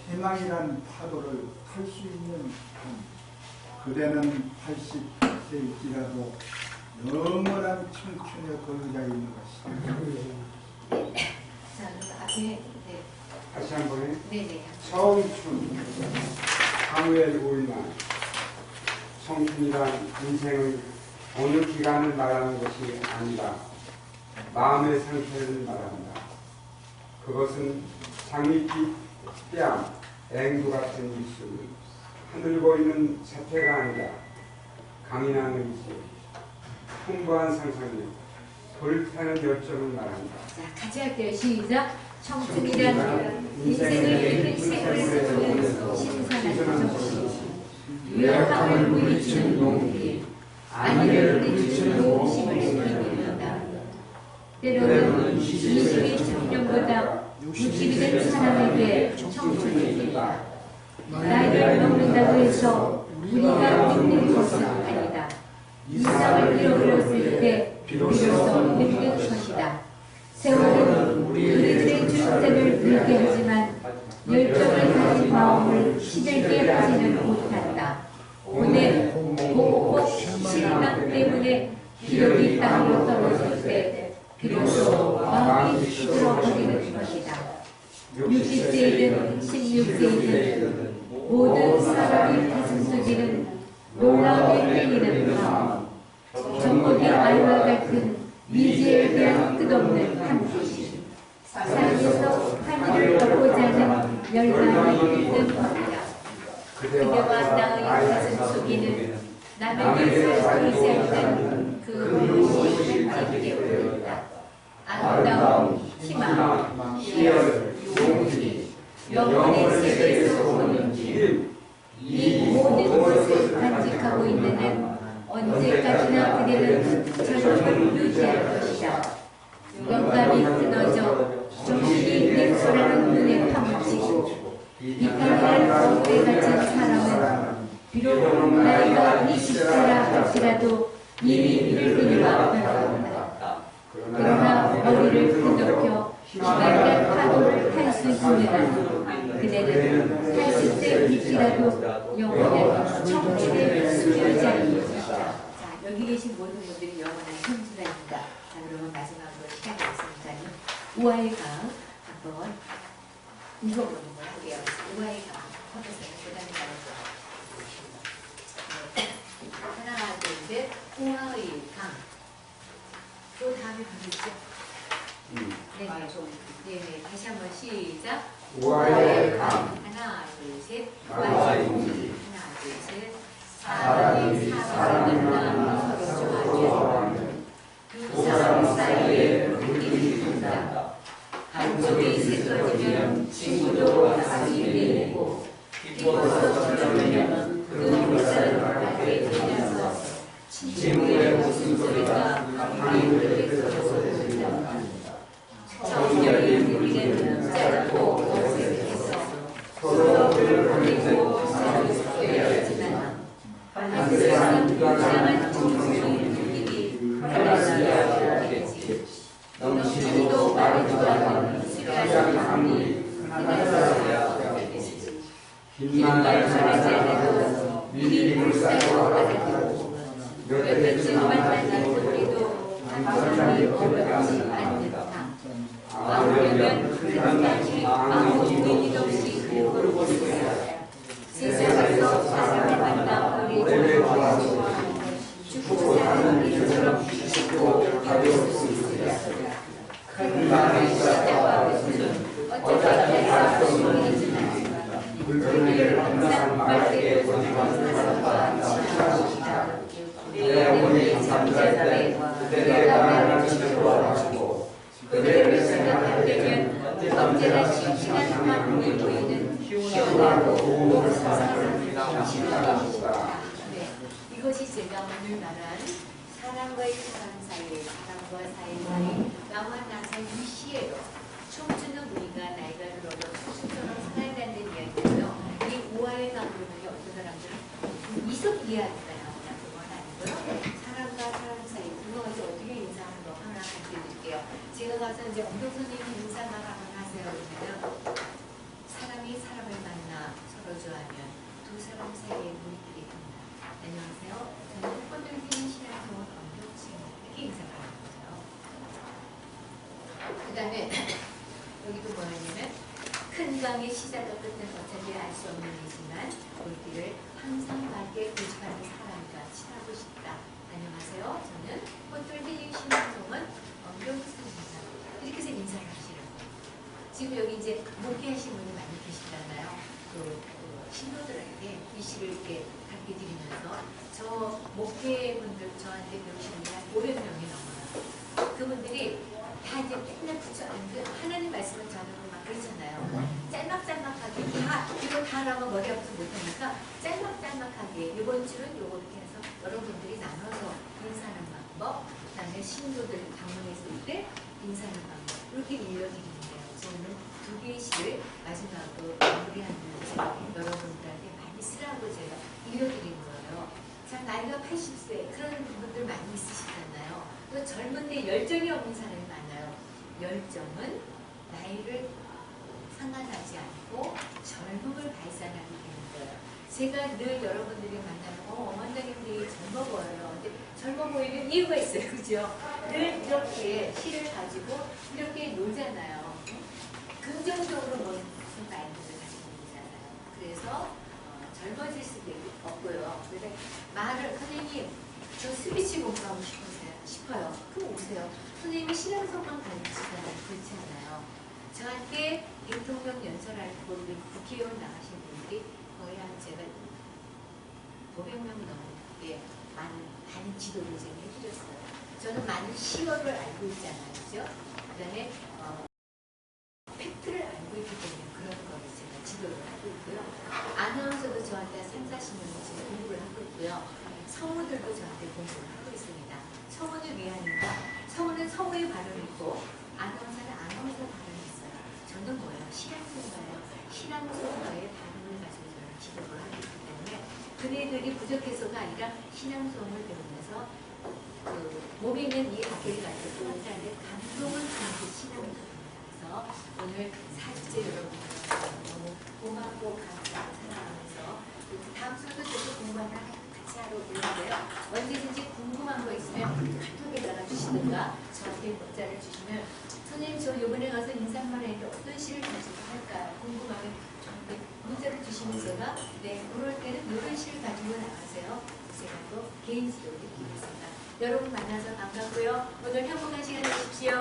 희망이란 파도를 탈 수 있는 한 그대는 80세일지라도 영원한 청춘의 거주자 있는 것이다. 자, 그럼 앞에 네. 다시 한 번에 네네. 청춘, 사무엘 오일만. 청춘이란 인생의 어느 기간을 말하는 것이 아니라 마음의 상태를 말한다. 그것은 장미빛 뺨, 앵두 같은 입술, 하늘고 있는 자태가 아니라 강인한 의지, 풍부한 상상력, 불타는 열정을 말한다. 자, 같이 할게요. 시작. 청춘이란 인생을 샘물에서 오는 신선한 정신, 유약함을 물리치는 용기, 안위를 물리치는 모험심을 의미한다. 때로는 20이 청년보다 60이 된 사람에게 청춘이 있다. 나이를 먹는다고 해서 우리가 늙는 것은 아니다. 이상을 잃어버렸을 때 비로소 늙는 것이다. 세월은 우리들의 주름살을 늙게 하지만 열정을 가진 마음을 시들게 하지는 못한다. 고뇌, 공포, 실망 때문에 기력이 땅으로 떨어질 때 비로소 마음이 시들어버리는 것이다. 60세이든 16세이든 모든 사람의 가슴 속에는 놀라움에 끌리는 마음, 젖먹이 아이와 같은 미지에 대한 끝없는 탐구심, 삶에서 한일을 얻고자 하는 열망이 있는 것이다. 그대와 나의 가슴 속에는 남에게 살수 있는 그 무엇이 함께 되어있다. 아름다움, 희망, 희열, 용기, 영혼의 세계에서 오는 길, 이 모든 것을 간직하고 있는 한 언제까지나 그대는 젊음을 유지할 것이다. 영감이 끊어져 정신이 냉소라는 눈에 파묻히고 비탄이란 거울에 갇힌 사람은 그대는 80대 빛이라도 영원한 청춘의 수혈자입니다. 자, 여기 계신 모든 분들이 영원한 형제자입니다. 자, 그러면 마지막으로 시간이 없으니까요. 우아의 강 한번 읽어보는 걸 하게요. 우아의 강 하면서 고단히 따라서 하나, 둘, 셋. 우아의 강. 또 다음에 가겠죠? 네네. 다시 한번 시작. 우아의 강. 하나, 둘, 셋. 우아의 강. 하나, 둘, 셋. 사람이 사람을 만나 서로 좋아하면 두 사람 사이에 물길이 된다. 한쪽이 슬퍼지면 친구도 같이 되고 기뻐서 저녁이면 그 물살을 밝게 되면서 친구의 웃음소리가 강물에 들어서 정열이 우리는 짧고 어색해서 서로를 보내고 서로 속여야지만 한세상 이상한 정성이 흘러나가야 되지. 넘치지도 말지도 않는 수려한 강물이 흘러나가야 되지. 긴말 전해제도 미리 물살로 알고 몇 해쯤 만나는 우리도 감정이 어렵지 않는다. 아무려면 그날까지 아무 의미 없이 그리고 있어야 세상에서 사람을 만나 우리 죽고 사는 일처럼 쉽고 가벼울 수 있어야 큰 마음의 시대와 것은 어쩌다 할 수 없지만 불편을 항상 말게 보내는 사람과 친한 것이다. 내 어머니 잠잘 때 그대가 나를 지켜보고 그대를 생각할 때면 언제나 싱싱한 눈이 보이는 시원하고 고운 사랑을 지켜봅시다. 네, 이것이 제가 오늘 말한 사람과의 사람 사이, 사람과 사이, 나와 나 사이 이 시에요. 춤추는 우리가 나이가 들어도 춤처럼 살아야 된다는 이야기고요. 이 우아의 강도는요, 어떤 사람들은 이속 이야기가 나오나 그건 아니고요. 사람과 사람 사이, 그거 가지고 어떻게 인사하는 거 하나 가르쳐드릴게요. 제가 가서 이제 엄경 선생님 인사 말 한번 하세요. 그러면 사람이 사람을 만나 서로 좋아하면 두 사람 사이에 물길이 된다. 안녕하세요. 저는 꽃들피는 신앙성원 엄경수입니다. 이렇게 인사를 하는 거죠. 그 다음에 여기도 뭐냐면 큰 강의 시작과 끝은 어차피 알 수 없는 일이지만 물길을 항상 밝게 고집하는 사람과 친하고 싶다. 안녕하세요. 저는 꽃들피는 신앙성원 엄경수입니다. 이렇게 해서 인사를 하시는 거예요. 지금 여기 이제 목회하신 분이 많이 계시잖아요. 그 신도들에게 이 시를 이렇게 가르쳐 드리면서 저 목회분들 저한테 배우시는 게 한 500명이 넘어요. 그분들이 다 이제 맨날 붙여 하나님 말씀을 전하고 막 그렇잖아요. 짤막짤막하게 다 이거 다 하라고 머리 아파서 못하니까 짤막짤막하게 이번 주는 요거 이렇게 해서 여러분들이 나눠서 인사하는 방법, 그다음에 신도들 방문했을 때 인사하는 방법 이렇게 일러드리는데요. 저는 두 개의 시를 마지막으로 마무리하면서 여러분들한테 많이 쓰라고 제가 일러드린 거예요. 자, 나이가 80세 그런 분들 많이 있으시잖아요. 또 젊은데 열정이 없는 사람이 많아요. 열정은 나이를 상관하지 않고 젊음을 발산하게 되는 거예요. 제가 늘 여러분들이 만나면 원장님 되게 젊어 보여요. 근데 젊어 보이는 이유가 있어요. 그죠? 늘 이렇게 시를 가지고 이렇게 놀잖아요. 긍정적으로 노는 마인드를 가지고 있잖아요. 그래서 젊어질 수도 없고요. 그래서 말을 선생님 저 스피치 공부하고 싶어요. 그럼 오세요. 선생님이 신앙성만 가르치잖아요. 그렇지 않아요. 저한테 대통령 연설할 때 우리 국회의원 나가신 분들이 거의 한 제가 500명이 넘게 많은 지도를 제가 해드렸어요. 저는 많은 시어를 알고 있잖아요. 그죠? 그 다음에 팩트를 알고 있기 때문에 그런 거를 제가 지도를 하고 있고요. 아나운서도 저한테 3-40년 지금 공부를 하고 있고요. 성우들도 저한테 공부를 하고 있습니다. 성우는 왜 하는가? 성우는 성우의 발음이 있고 아나운서는 아나운서 발음이 있어요. 저는 뭐예요? 신앙송가예요. 신앙송가의 발음을 가지고 저는 지도를 하고 있기 때문에 그네들이 부족해서가 아니라 신앙송을 배우면서 그 몸에 있는 이 악기를 가지고 사람들의 감동을 주는 게 신앙송입니다. 그래서 오늘 40째 여러분 학생도 저도 공부하느라 같이 하러 오는데요. 언제든지 궁금한 거 있으면 카톡에다가 주시든가 저한테 문자를 주시면 선생님 저 이번에 가서 인사말 했는데 어떤 시를 가지고 할까 궁금하면 저한테 문자를 주시면 제가 네 그럴 때는 이런 시를 가지고 나가세요. 제가 또 개인적으로 드리겠습니다. 여러분 만나서 반갑고요. 오늘 행복한 시간 되십시오.